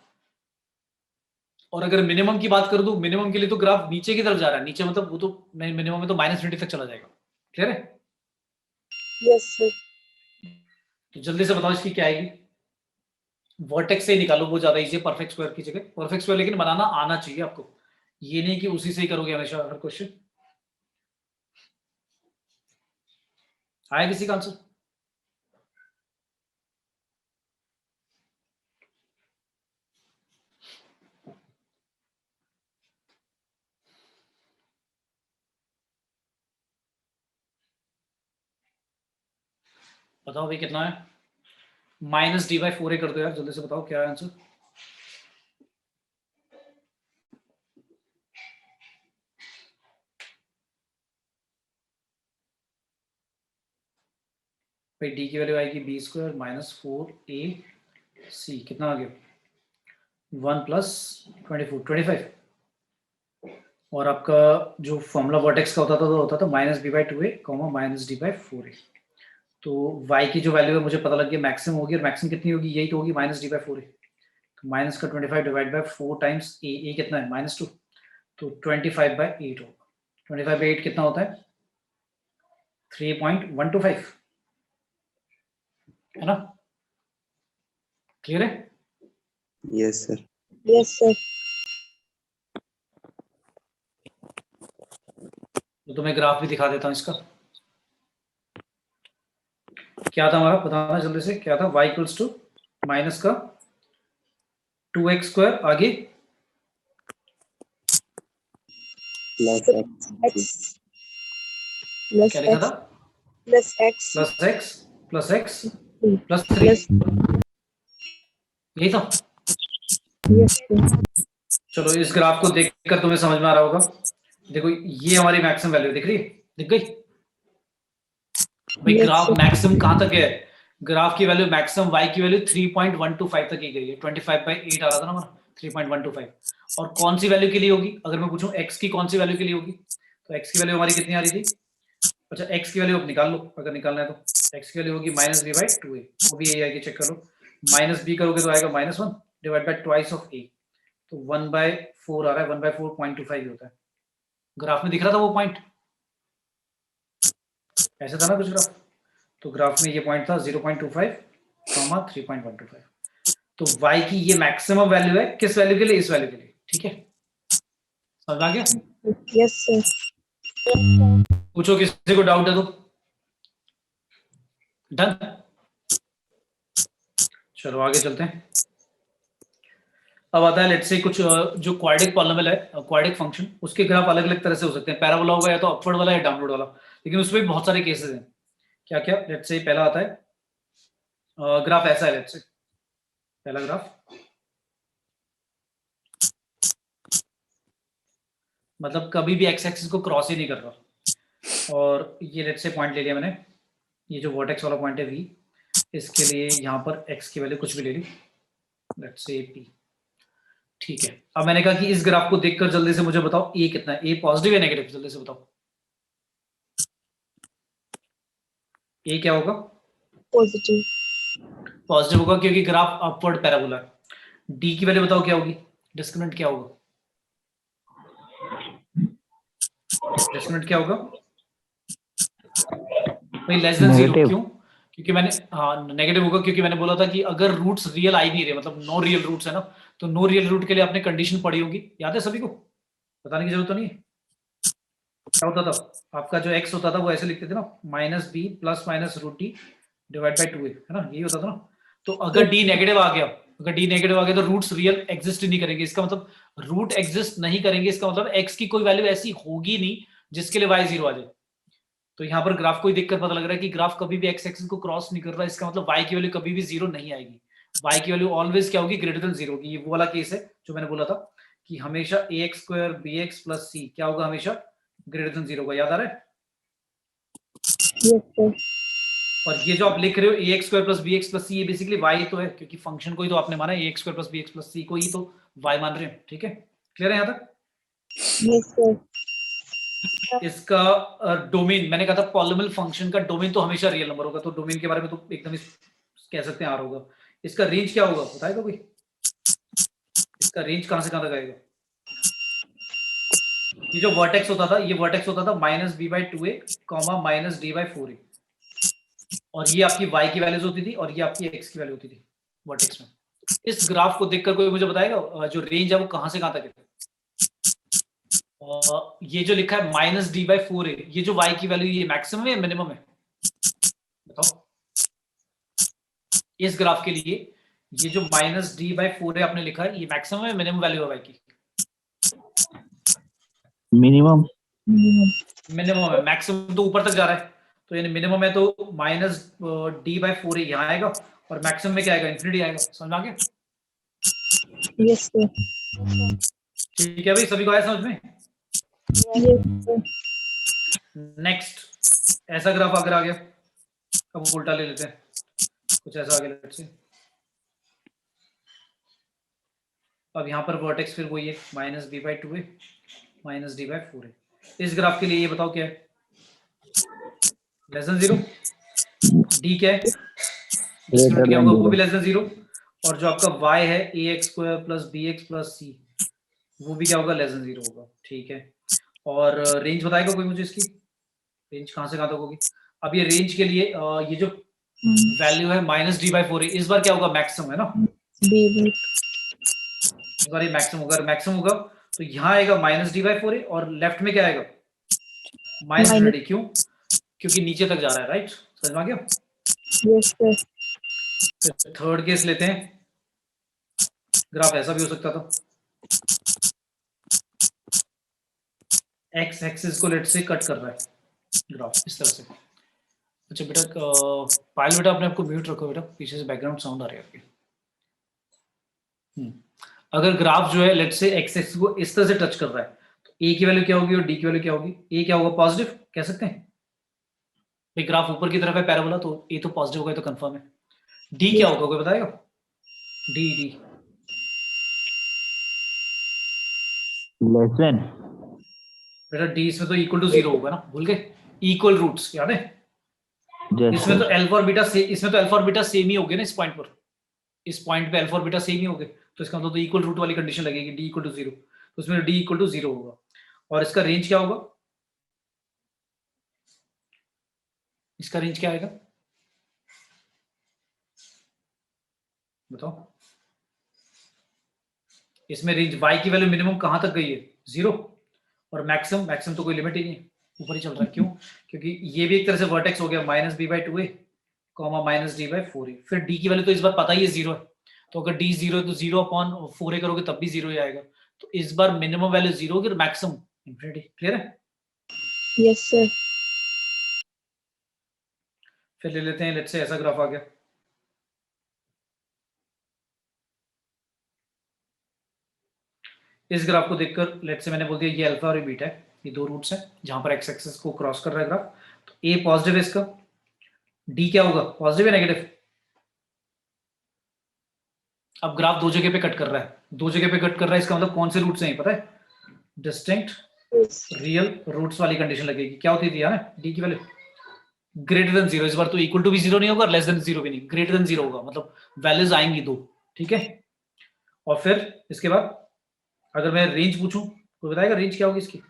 और अगर मिनिमम की बात कर दूं, मिनिमम के लिए तो ग्राफ नीचे की तरफ जा रहा है, नीचे मतलब वो तो मिनिमम में तो -20 तक चला जाएगा। क्लियर है? Yes, sir. तो जल्दी से बताओ इसकी क्या आएगी। वर्टेक्स से ही निकालो, वो ज्यादा इजी है परफेक्ट स्क्वायर की जगह। परफेक्ट स्क्वायर लेकिन बनाना आना चाहिए आपको, ये नहीं कि उसी से ही करोगे हमेशा हर क्वेश्चन। आया किसी का आंसर? बताओ भाई कितना है। -d/4a कर दो यार, जल्दी से बताओ क्या है आंसर। भाई d की वैल्यू आएगी b² -4ac, कितना आ गया 1 + 24 25। और आपका जो फॉर्मूला वर्टेक्स का होता था तो होता था -b/2a, -d/4a। तो y की जो वैल्यू है मुझे पता लग गया मैक्सिमम होगी, और मैक्सिमम कितनी होगी, यही तो होगी -d/4a। तो माइनस का 25 डिवाइड बाय 4 टाइम्स ए कितना है -2, तो 25/8 होगा। 25/8 कितना होता है 3.125, है ना? क्लियर है? Yes sir. Yes, sir. तो तुम्हें ग्राफ भी दिखा देता हूँ इसका। क्या था हमारा, बताना जल्दी से, क्या था, y इक्वल्स टू माइनस का 2x² आगे प्लस X plus क्या लिखा था, plus X plus x plus 3, plus यही था। yes, sir. चलो इस ग्राफ को देखकर तुम्हें समझ में आ रहा होगा। देखो ये हमारी मैक्सिमम वैल्यू दिख रही है, दिख गई भाई। Yes, graph sir. मैक्सिमम कहां तक है, ग्राफ की वैल्यू मैक्सिमम y की वैल्यू 3.125 तक की गई है। 25/8 आ रहा था ना हमारा, 3.125। और कौन सी वैल्यू के लिए होगी, अगर मैं पूछूं x की कौन सी वैल्यू के लिए होगी, तो x की वैल्यू हमारी कितनी आ रही थी। अच्छा x की वैल्यू अब निकाल लो, अगर निकालना है तो x की वैल्यू होगी -b/2a, वो भी यही आएगी, चेक कर लो। -b करोगे तो आएगा -1 divide by twice of a, तो 1/4 आ रहा है, 1/4.25 ही होता है। ग्राफ में दिख रहा था वो पॉइंट, ऐसे था ना कुछ ग्राफ। तो ग्राफ में ये पॉइंट था 0.25, 3.125। तो y की ये मैक्सिमम वैल्यू है, किस वैल्यू के लिए, इस वैल्यू के लिए। ठीक है, समझ आ गया? Yes, sir. पूछो किसी को डाउट है तो। डन, चलो आगे चलते हैं। अब आता है लेट्स से कुछ जो क्वाड्रेटिक पॉलिनोमियल है, क्वाड्रेटिक फंक्शन, उसके ग्राफ अलग अलग तरह से हो सकते हैं। पैराबोला होगा या तो अपवर्ड वाला या डाउनवर्ड वाला, लेकिन उसमें भी बहुत सारे केसेस हैं। क्या क्या, लेट्स से पहला आता है ग्राफ ऐसा है, लेट्स से पहला ग्राफ मतलब कभी भी एक्स एक्सिस को क्रॉस ही नहीं कर रहा। और ये लेट्स से पॉइंट ले लिया मैंने, ये जो वर्टेक्स वाला पॉइंट है v, इसके लिए यहाँ पर x की वैल्यू कुछ भी ले ली, लेट्स से p। ठीक है, अब मैंने कहा कि इस ग्राफ को देखकर जल्दी से मुझे बताओ a कितना है, a पॉजिटिव या नेगेटिव, जल्दी से बताओ। ए क्या होगा? Positive. पॉजिटिव होगा क्योंकि ग्राफ अपवर्ड पैराबोला है। डी की वैल्यू बताओ क्या होगी? डिस्क्रिमिनेंट क्या होगा? डिस्क्रिमिनेंट क्या होगा भाई? Less than 0। Negative. क्यों? क्योंकि मैंने, हाँ नेगेटिव होगा क्योंकि मैंने बोला था कि अगर रूट्स रियल आ ही नहीं रहे, मतलब नो रियल रूट्स है ना, तो नो रियल रूट के लिए आपने कंडीशन पढ़ी होगी, याद है सभी को? बताने की जरूरत तो नहीं है। क्या होता था आपका जो x होता था वो ऐसे लिखते थे ना, minus b plus minus root d divide by 2a, है ना, यही होता था ना। तो अगर d नेगेटिव आ गया, अगर d नेगेटिव आ गया तो रूट्स रियल एग्जिस्ट ही नहीं करेंगे। इसका मतलब रूट एग्जिस्ट नहीं करेंगे, इसका मतलब x की कोई वैल्यू ऐसी होगी नहीं जिसके लिए y 0 आ जाए। तो यहाँ पर ग्राफ को ही देखकर पता लग रहा है कि ग्राफ कभी भी x एक्सिस को क्रॉस नहीं कर रहा है, इसका मतलब y की वैल्यू कभी भी 0 नहीं आएगी। y की वैल्यू ऑलवेज क्या होगी? ग्रेटर देन 0 होगी। ये वो वाला केस है जो मैंने बोला था कि हमेशा ax square bx plus c क्या होगा? हमेशा ग्रेटर देन 0 होगा। याद आ रहा है? Yes, sir. और ये जो आप लिख रहे हो ax square plus bx plus c, ये बेसिकली y तो है, क्योंकि फंक्शन को ही तो आपने माना है, ax square plus bx plus c को ही तो y मान रहे हैं। ठीक है, क्लियर है यहाँ तक? Yes, sir. इसका डोमेन, मैंने कहा था पॉलिनोमियल फंक्शन का डोमेन तो हमेशा रियल नंबर होगा, तो डोमेन के बारे में तो एकदम ही कह सकते हैं आर होगा। इसका रेंज क्या होगा बताएगा कोई? इसका रेंज कहां से कहां तक आएगा? ये जो वर्टेक्स होता था, ये वर्टेक्स होता था minus B by 2a comma minus D by 4a, और ये आपकी y की वैल्यूज होती थी और ये आपकी x की वैल्यू होती थी वर्टेक्स में। इस ग्राफ को देखकर कोई मुझे बताएगा जो रेंज है वो कहां से कहां तक है? ये जो लिखा है माइनस डी बाई 4a, ये जो y की वैल्यू, ये मैक्सिमम है या मिनिमम है? बताओ इस ग्राफ के लिए ये जो माइनस डी बाई 4a आपने लिखा है, ये मैक्सिमम है मिनिमम वैल्यू है y की? Minimum. मिनिमम है। मैक्सिमम तो ऊपर तक जा रहा है, तो यानी मिनिमम है तो माइनस डी बाई 4a यहाँ आएगा और मैक्सिमम में क्या आएगा? इन्फिनिटी आएगा। समझ में आ गया? Yes, sir. ठीक है भाई, सभी को आया समझ में? Yes, sir. नेक्स्ट ऐसा ग्राफ अगर आ गया, अब उल्टा ले लेते हैं, कुछ ऐसा आ गया लेट्स से। अब यहाँ पर वर्टेक्स फिर वही है minus B by 2a minus D by 4a। इस ग्राफ के लिए ये बताओ क्या है? Less than 0। डी क्या है? डिस्क्रिमिनेंट क्या होगा? वो भी लेस देन 0। और जो आपका y है ax square plus bx plus c, वो भी क्या होगा? लेस देन 0 होगा। ठीक है, और रेंज बताएगा कोई मुझे? इसकी रेंज कहां से कहां तक होगी? अब ये रेंज के लिए ये जो वैल्यू है माइनस डी बाई 4a, इस बार क्या होगा? मैक्सिमम है ना, B. इस बार ये मैक्सिमम होगा। मैक्सिमम होगा तो यहाँ आएगा माइनस डी बाई 4a और लेफ्ट में क्या आएगा? Minus infinity. क्यों? क्योंकि नीचे तक जा रहा है, राइट? समझ में आ गया? Yes, sir. थर्ड केस लेते हैं, ग्राफ ऐसा भी हो सकता था, एक्स एक्सिस को लेट से कट कर रहा है ग्राफ इस तरह से। अच्छा बेटा, पायल बेटा अपने आपको म्यूट रखो बेटा, पीछे से बैकग्राउंड साउंड आ रही है आपकी। अगर ग्राफ जो है लेट से एक्स एक्सिस को इस तरह से टच कर रहा है, तो ए की वैल्यू क्या होगी और डी की वैल्यू क्या होगी? ए क्या होगा? पॉजिटिव कह सकते हैं भाई, ग्राफ ऊपर की तरफ है पैराबोला, तो ए तो पॉजिटिव होगा, तो कंफर्म है। डी क्या होगा कोई बताएगा? D D Less than. बेटा डी इसमें तो इक्वल टू 0 होगा ना, भूल गए? इक्वल रूट्स याद है? Yes, इसमें sir. तो अल्फा और बीटा से, इसमें तो अल्फा और बीटा सेम ही हो गए ना इस पॉइंट पर, इस पॉइंट पे अल्फा और बीटा सेम ही हो गए, तो इसका मतलब तो इक्वल रूट वाली कंडीशन लगेगी, डी इक्वल टू 0, तो उसमें डी इक्वल टू 0 होगा। और इसका रेंज क्या होगा? इसका रेंज क्या आएगा बताओ? इसमें रेंज y की वैल्यू मिनिमम कहां तक गई है? 0, और मैक्सिमम, मैक्सिमम तो कोई लिमिट ही नहीं है, ऊपर ही चल रहा है। क्यों? क्योंकि ये भी एक तरह से वर्टेक्स हो गया minus B by 2a comma minus D by 4a। फिर डी की वैल्यू तो इस बार पता ही है 0 है, तो अगर डी 0 है तो 0 अपॉन 4a करोगे तब भी 0 ही आएगा। तो इस बार मिनिमम वैल्यू 0 होगी और मैक्सिमम इन्फिनिटी। क्लियर है? Yes, sir. फिर ले लेते हैं, लेट्स से ऐसा ग्राफ आ गया, इस ग्राफ को देखकर लेट्स से मैंने बोल दिया ये अल्फा और ये बीटा है, ये दो रूट्स हैं जहां पर एक्स एक्सिस को क्रॉस कर रहा है ग्राफ। तो ए पॉजिटिव है इसका, डी क्या होगा? पॉजिटिव है नेगेटिव? अब ग्राफ दो जगह पे कट कर रहा है, दो जगह पे कट कर रहा है, इसका मतलब कौन से रूट्स हैं पता है? Distinct Yes. रियल रूट्स वाली कंडीशन लगेगी। क्या होती थी यार डी की वैल्यू? ग्रेटर देन जीरो, इस बार तो इक्वल टू भी जीरो नहीं होगा, लेस देन जीरो भी नहीं, ग्रेटर देन जीरो होगा, मतलब वैल्यूज आएंगी दो, ठीक है। और फिर इसके बाद अगर मैं रेंज पूछूं, कोई बताएगा रेंज क्या होगी इसकी?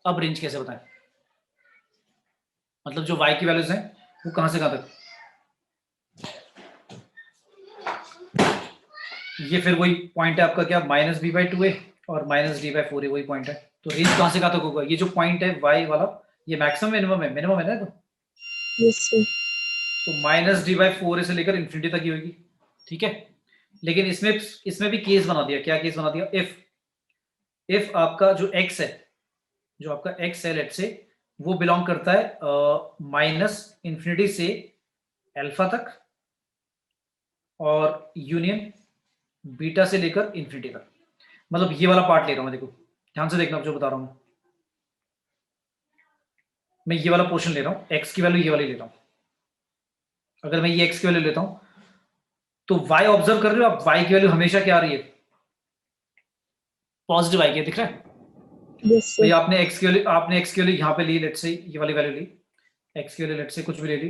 अब रेंज कैसे बताएं, मतलब जो y की वैल्यूज हैं वो कहां से कहां तक? ये फिर वही पॉइंट है आपका, क्या माइनस बी बाई टू ए और माइनस डी बाई फोर ए, वही पॉइंट है। तो रेंज कहां से कहां तक होगा? ये जो पॉइंट है y वाला, ये मैक्सिमम मिनिमम है, मिनिमम है ना? Yes, sir. तो माइनस डी बाई फोर ए से लेकर इन्फिनिटी तक ही होगी, ठीक है। लेकिन इसमें भी केस बना दिया, क्या केस बना दिया? इफ आपका जो x है, जो आपका x है लेट से, वो बिलोंग करता है माइनस इन्फिनिटी से अल्फा तक और यूनियन बीटा से लेकर इन्फिनिटी तक, मतलब ये वाला पार्ट ले रहा हूं मैं, देखो ध्यान से देखना जो बता रहा हूं मैं ये वाला पोर्शन ले रहा हूं, x की वैल्यू ये वाली ले रहा हूं। अगर मैं ये x की वैल्यू लेता हूं तो y ऑब्जर्व कर रहे हो आप, y की वैल्यू हमेशा क्या आ रही है? पॉजिटिव आई है, दिख रहा है? Yes, तो sir. आपने x की वैल्यू यहाँ पे ली, लेट से ये वाली वैल्यू ली, x की वैल्यू लेट से कुछ भी ले ली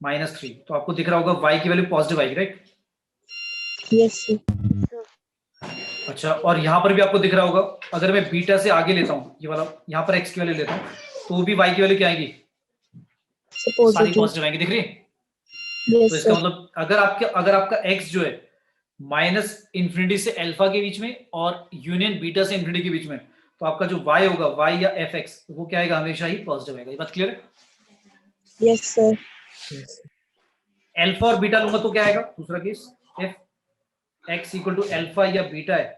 -3, तो आपको दिख रहा होगा y की वैल्यू पॉजिटिव आएगी, राइट? Yes, sir. अच्छा, और यहाँ पर भी आपको दिख रहा होगा, अगर मैं बीटा से आगे लेता हूँ, ये वाला यहाँ पर x की वैल्यू लेता हूँ, तो भी y की वैल्यू क्या आएगी? So सारी positive. पॉजिटिव आएंगी, दिख रही है? Yes, तो इसका sir. मतलब अगर आपका x जो है माइनस इन्फिनिटी से अल्फा के बीच में और यूनियन बीटा से इन्फिनिटी के बीच में, तो आपका जो y होगा, y या fx, वो क्या आएगा? हमेशा ही पॉजिटिव आएगा। ये बात क्लियर है? Yes, sir. अल्फा और बीटा लूंगा तो क्या आएगा? दूसरा case, if x equal to alpha या बीटा है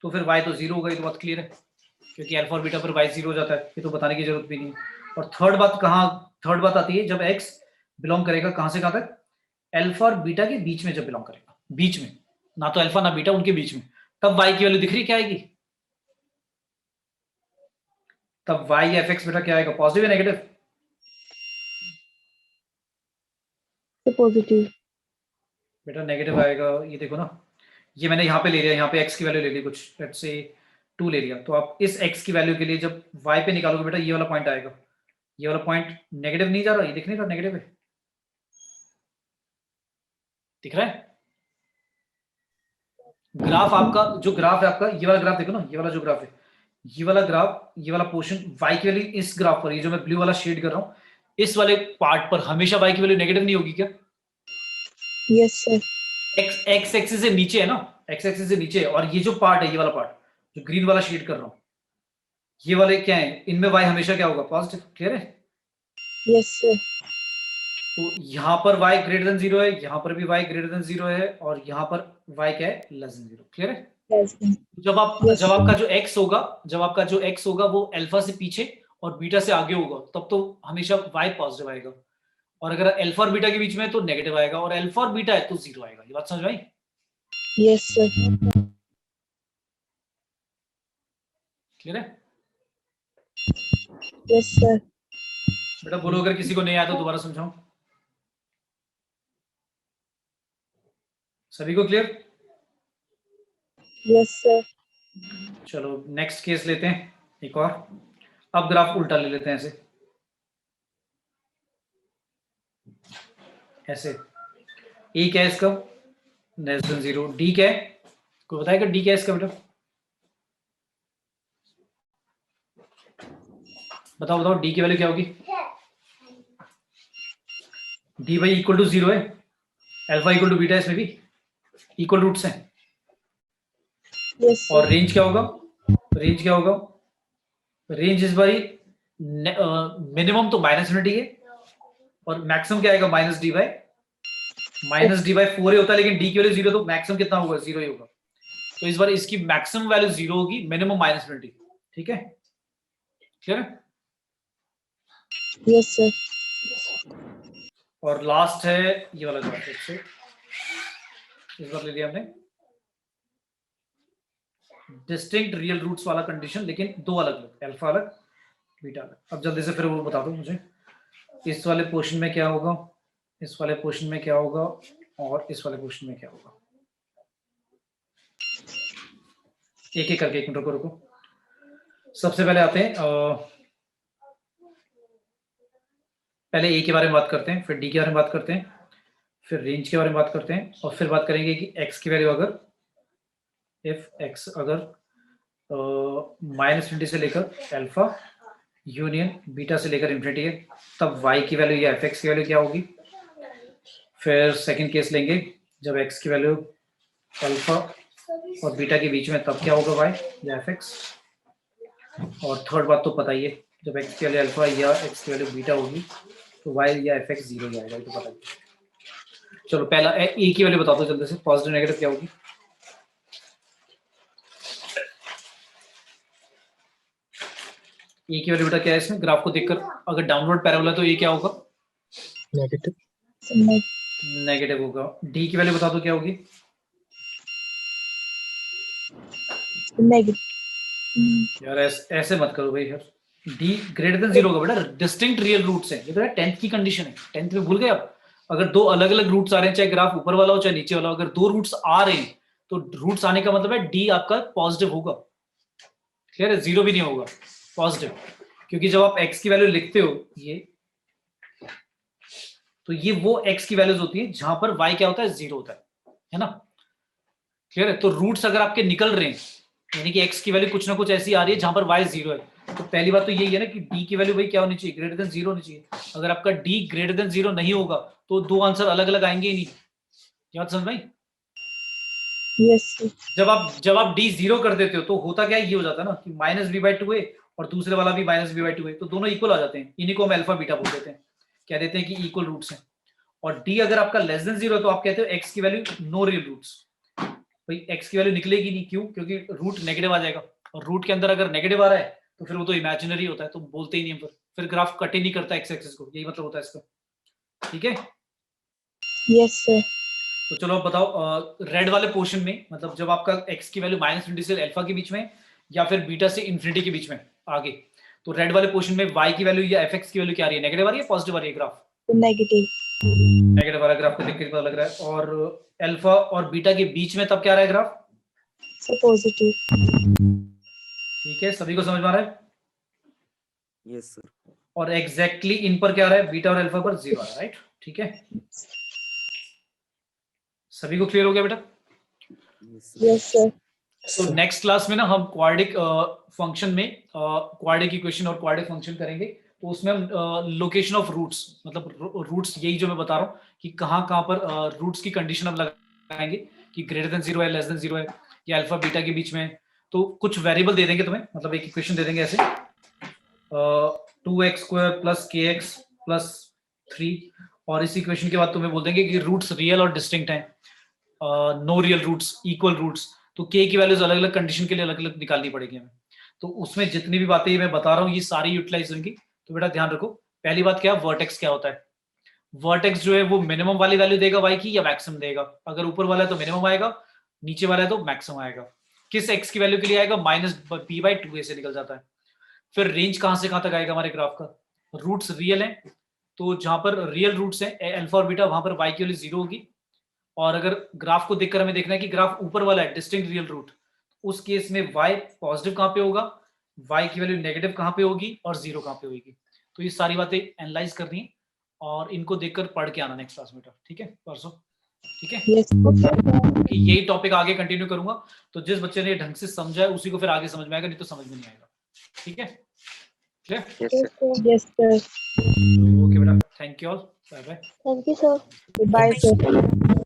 तो फिर y तो जीरो होगा। ये तो बात क्लियर है, क्योंकि अल्फा और बीटा पर y जीरो हो जाता है, ये तो बताने की जरूरत भी नहीं है। और थर्ड बात आती है जब x बिलोंग करेगा कहां से कहां तक? अल्फा और बीटा के बीच में जब बिलोंग करेगा, बीच में, ना तो अल्फा ना बीटा, उनके बीच में, तब y की वैल्यू दिख रही है क्या आएगी? तब y या fx बेटा क्या आएगा? पॉजिटिव या नेगेटिव? So positive. बेटा नेगेटिव आएगा। ये देखो ना, ये मैंने यहाँ पे ले लिया, यहाँ पे x की वैल्यू ले ली कुछ, लेट्स से 2 ले लिया, तो आप इस x की वैल्यू के लिए जब y पे निकालोगे बेटा, ये वाला पॉइंट आएगा, ये वाला पॉइंट नेगेटिव नहीं जा रहा, ये दिख नहीं रहा नेगेटिव है, दिख रहा है? ग्राफ आपका, जो ग्राफ है आपका, ये वाला ग्राफ देखो ना, ये वाला जो ग्राफ है, ये वाला ग्राफ, ये वाला पोर्शन y की वैल्यू इस ग्राफ पर, ये जो मैं ब्लू वाला शेड कर रहा हूँ, इस वाले पार्ट पर हमेशा y की वैल्यू नेगेटिव नहीं होगी क्या? Yes, sir. x एक्सिस से नीचे है ना, x एक्सिस से नीचे है, और ये जो पार्ट है, ये वाला पार्ट जो ग्रीन वाला शेड कर रहा हूं, ये वाले क्या है? इनमें y हमेशा क्या होगा? पॉजिटिव। क्लियर है? Yes, sir. तो यहाँ पर y ग्रेटर देन जीरो है, यहाँ पर भी y ग्रेटर देन जीरो है, और यहाँ पर y क्या है? Less than zero. क्लियर है? Yes, sir. जब Yes, आपका जो x होगा वो अल्फा से पीछे और बीटा से आगे होगा, तब तो हमेशा y पॉजिटिव आएगा, और अगर अल्फा और बीटा के बीच में है तो नेगेटिव आएगा, और अल्फा और बीटा है तो जीरो आएगा। ये बात समझ में आई? Yes, sir. क्लियर है? Yes, sir. बेटा बोलो अगर किसी को नहीं आया तो दोबारा समझाऊं। सभी को क्लियर? Yes, sir. चलो नेक्स्ट केस लेते हैं एक और। अब ग्राफ उल्टा ले लेते हैं, ऐसे ए क्या है इसका? Less than zero. डी क्या है? कोई बताएगा डी क्या है इसका बेटा? बताओ डी की वैल्यू क्या होगी? D by equal to zero है, अल्फा इक्वल टू बीटा, इसमें भी इक्वल रूट्स हैं। Yes, sir. और रेंज क्या होगा? रेंज इस बारी मिनिमम तो माइनस इन्फिनिटी है, और मैक्सिमम क्या आएगा? माइनस डी बाई फोर ही होता है, लेकिन डी की वैल्यू जीरो, तो मैक्सिमम कितना होगा? जीरो ही होगा। तो इस बार इसकी मैक्सिमम वैल्यू जीरो होगी, मिनिमम माइनस इन्फिनिटी। ठीक है? क्लियर है? Yes, sir. और लास्ट है ये वाला ग्राफ, इस बार ले लिया हमने डिस्टिंक्ट रियल रूट्स वाला कंडीशन, लेकिन दो अलग अलग, अल्फा अलग बीटा अलग। अब जल्दी से फिर वो बता दो मुझे, इस वाले पोर्शन में क्या होगा, इस वाले पोर्शन में क्या होगा, और इस वाले पोर्शन में क्या होगा। एक एक करके, एक मिनट रुको। सबसे पहले आते हैं पहले ए के बारे में बात करते हैं, फिर डी के बारे में बात करते हैं, फिर रेंज के बारे में बात करते हैं, और फिर बात करेंगे कि एक्स की वैल्यू अगर इफ एक्स अगर -∞ से लेकर अल्फा यूनियन बीटा से लेकर इंफिनिटी है, तब y की वैल्यू या एफ एक्स की वैल्यू क्या होगी। फिर सेकंड केस लेंगे जब x की वैल्यू अल्फा और बीटा के बीच में, तब क्या होगा y या एफ एक्स। और थर्ड बात तो पता ही है, जब x की वैल्यू अल्फा या x की वैल्यू बीटा होगी तो y या एफ एक्स 0 ही आएगा, ये तो पता ही है। चलो पहला ए की वैल्यू बता दो जल्दी से, पॉजिटिव नेगेटिव क्या होगी। ए की वैल्यू बेटा क्या है इसमें, ग्राफ को देखकर अगर डाउनवर्ड पैराबोला है तो ये क्या होगा, Negative. नेगेटिव होगा। डी की वैल्यू बता दो क्या होगी। Negative. यार ऐसे मत करो भाई, यार डी ग्रेटर देन 0 होगा बेटा, डिस्टिंक्ट रियल रूट्स है, ये बेटा 10th की कंडीशन है, 10th में भूल गए आप। अगर दो अलग अलग रूट्स आ रहे हैं, चाहे ग्राफ ऊपर वाला हो चाहे नीचे वाला हो, अगर दो रूट्स आ रहे हैं तो रूट्स आने का मतलब है डी आपका पॉजिटिव होगा, क्लियर है, 0 भी नहीं होगा, पॉजिटिव। क्योंकि जब आप x की वैल्यू लिखते हो ये, तो ये वो x की वैल्यूज होती है जहां पर y क्या होता है, 0 होता है ना, क्लियर है। तो रूट्स अगर आपके निकल रहे हैं, यानी कि x की वैल्यू कुछ ना कुछ ऐसी आ रही है जहां पर y 0 है, तो पहली बात तो यही है ना कि d की वैल्यू भाई क्या होनी चाहिए, ग्रेटर देन 0 होनी चाहिए। अगर आपका d ग्रेटर देन 0 नहीं होगा तो दो आंसर अलग अलग आएंगे ही नहीं, क्या समझ भाई। Yes, sir. जब आप d 0 कर देते हो तो होता क्या है, ये हो जाता है ना कि -b/2 है और दूसरे वाला भी -b/2 है, तो दोनों इक्वल आ जाते हैं, इन्हीं को हम अल्फा बीटा बोल देते हैं, कह देते हैं कि इक्वल रूट्स हैं। और d अगर आपका लेस देन 0 है तो आप कहते हो x की वैल्यू नो रियल रूट्स, भाई x की वैल्यू निकलेगी नहीं, क्यों, क्योंकि रूट नेगेटिव आ जाएगा, और रूट के अंदर अगर नेगेटिव आ रहा है तो फिर वो तो इमेजिनरी होता है, तो बोलते ही नहीं हम, फिर ग्राफ कट ही नहीं करता x एक्सिस को, यही मतलब होता है इसका, ठीक है। Yes, sir. तो चलो अब बताओ रेड वाले पोर्शन में, मतलब जब आपका x की वैल्यू -∞ से अल्फा के बीच में या फिर बीटा से इंफिनिटी के बीच में आगे, तो रेड वाले पोर्शन में y की वैल्यू या एफ एक्स की वैल्यू क्या आ रही है, नेगेटिव आ रही है पॉजिटिव आ रही है, ग्राफ Negative. नेगेटिव वाला ग्राफ को देख के पता लग रहा है। और अल्फा और बीटा के बीच में तब क्या आ रहा है ग्राफ, So positive. ठीक है, सभी को समझ में आ रहा है। Yes, sir. और एग्जैक्टली इन पर क्या आ रहा है, बीटा और अल्फा पर 0 आ रहा है, राइट, ठीक है, सभी को क्लियर हो गया बेटा। Yes, sir. Yes, sir. तो नेक्स्ट क्लास में ना हम क्वाड्रिक फंक्शन में क्वाड्रिक इक्वेशन और क्वाड्रिक फंक्शन करेंगे, तो उसमें हम लोकेशन ऑफ रूट्स, मतलब रूट्स यही जो मैं बता रहा हूँ कि कहाँ पर रूट्स की कंडीशन हम लगाएंगे कि ग्रेटर देन 0 है, लेस देन 0 है, या अल्फा बीटा के बीच में है, तो कुछ वेरिएबल दे देंगे तुम्हें, मतलब एक इक्वेशन दे देंगे ऐसे 2x² + kx + 3, और इस इक्वेशन के बाद तुम्हें बोल देंगे कि रूट्स रियल और डिस्टिंक्ट हैं, no real roots, equal roots, तो k की वैल्यूज अलग अलग कंडीशन के लिए अलग अलग निकालनी पड़ेगी हमें। तो उसमें जितनी भी बातें मैं बता रहा हूँ ये सारी यूटिलाइज होंगी, तो बेटा ध्यान रखो। पहली बात क्या, वर्टेक्स क्या होता है, वर्टेक्स जो है वो मिनिमम वाली वैल्यू देगा y की या मैक्सिमम देगा, अगर ऊपर वाला है तो मिनिमम आएगा, नीचे वाला है तो मैक्सिमम आएगा। किस x की वैल्यू के लिए आएगा, -b/2a से निकल जाता है। फिर रेंज कहां से कहां तक आएगा हमारे ग्राफ का, रूट्स रियल है तो जहां पर रियल रूट्स हैं अल्फा और बीटा, वहां पर y की वैल्यू 0 होगी, और अगर ग्राफ को देखकर हमें देखना है कि ग्राफ ऊपर वाला है डिस्टिंक्ट रियल रूट, उस केस में y पॉजिटिव कहां पे होगा, y की वैल्यू नेगेटिव कहां पे होगी और 0 कहां पे होगी। तो ये सारी बातें एनालाइज करनी है और इनको देखकर पढ़ के आना नेक्स्ट क्लास में, ठीक है परसों, ठीक है। Yes, okay. कि यही टॉपिक आगे कंटिन्यू करूंगा, तो जिस बच्चे ने ढंग से समझा है उसी को फिर आगे समझ में आएगा, नहीं तो समझ में नहीं आएगा, ठीक है, clear. Yes, sir. Yes, sir. Okay बेटा, thank you all, bye bye. Thank you, sir. Goodbye, sir.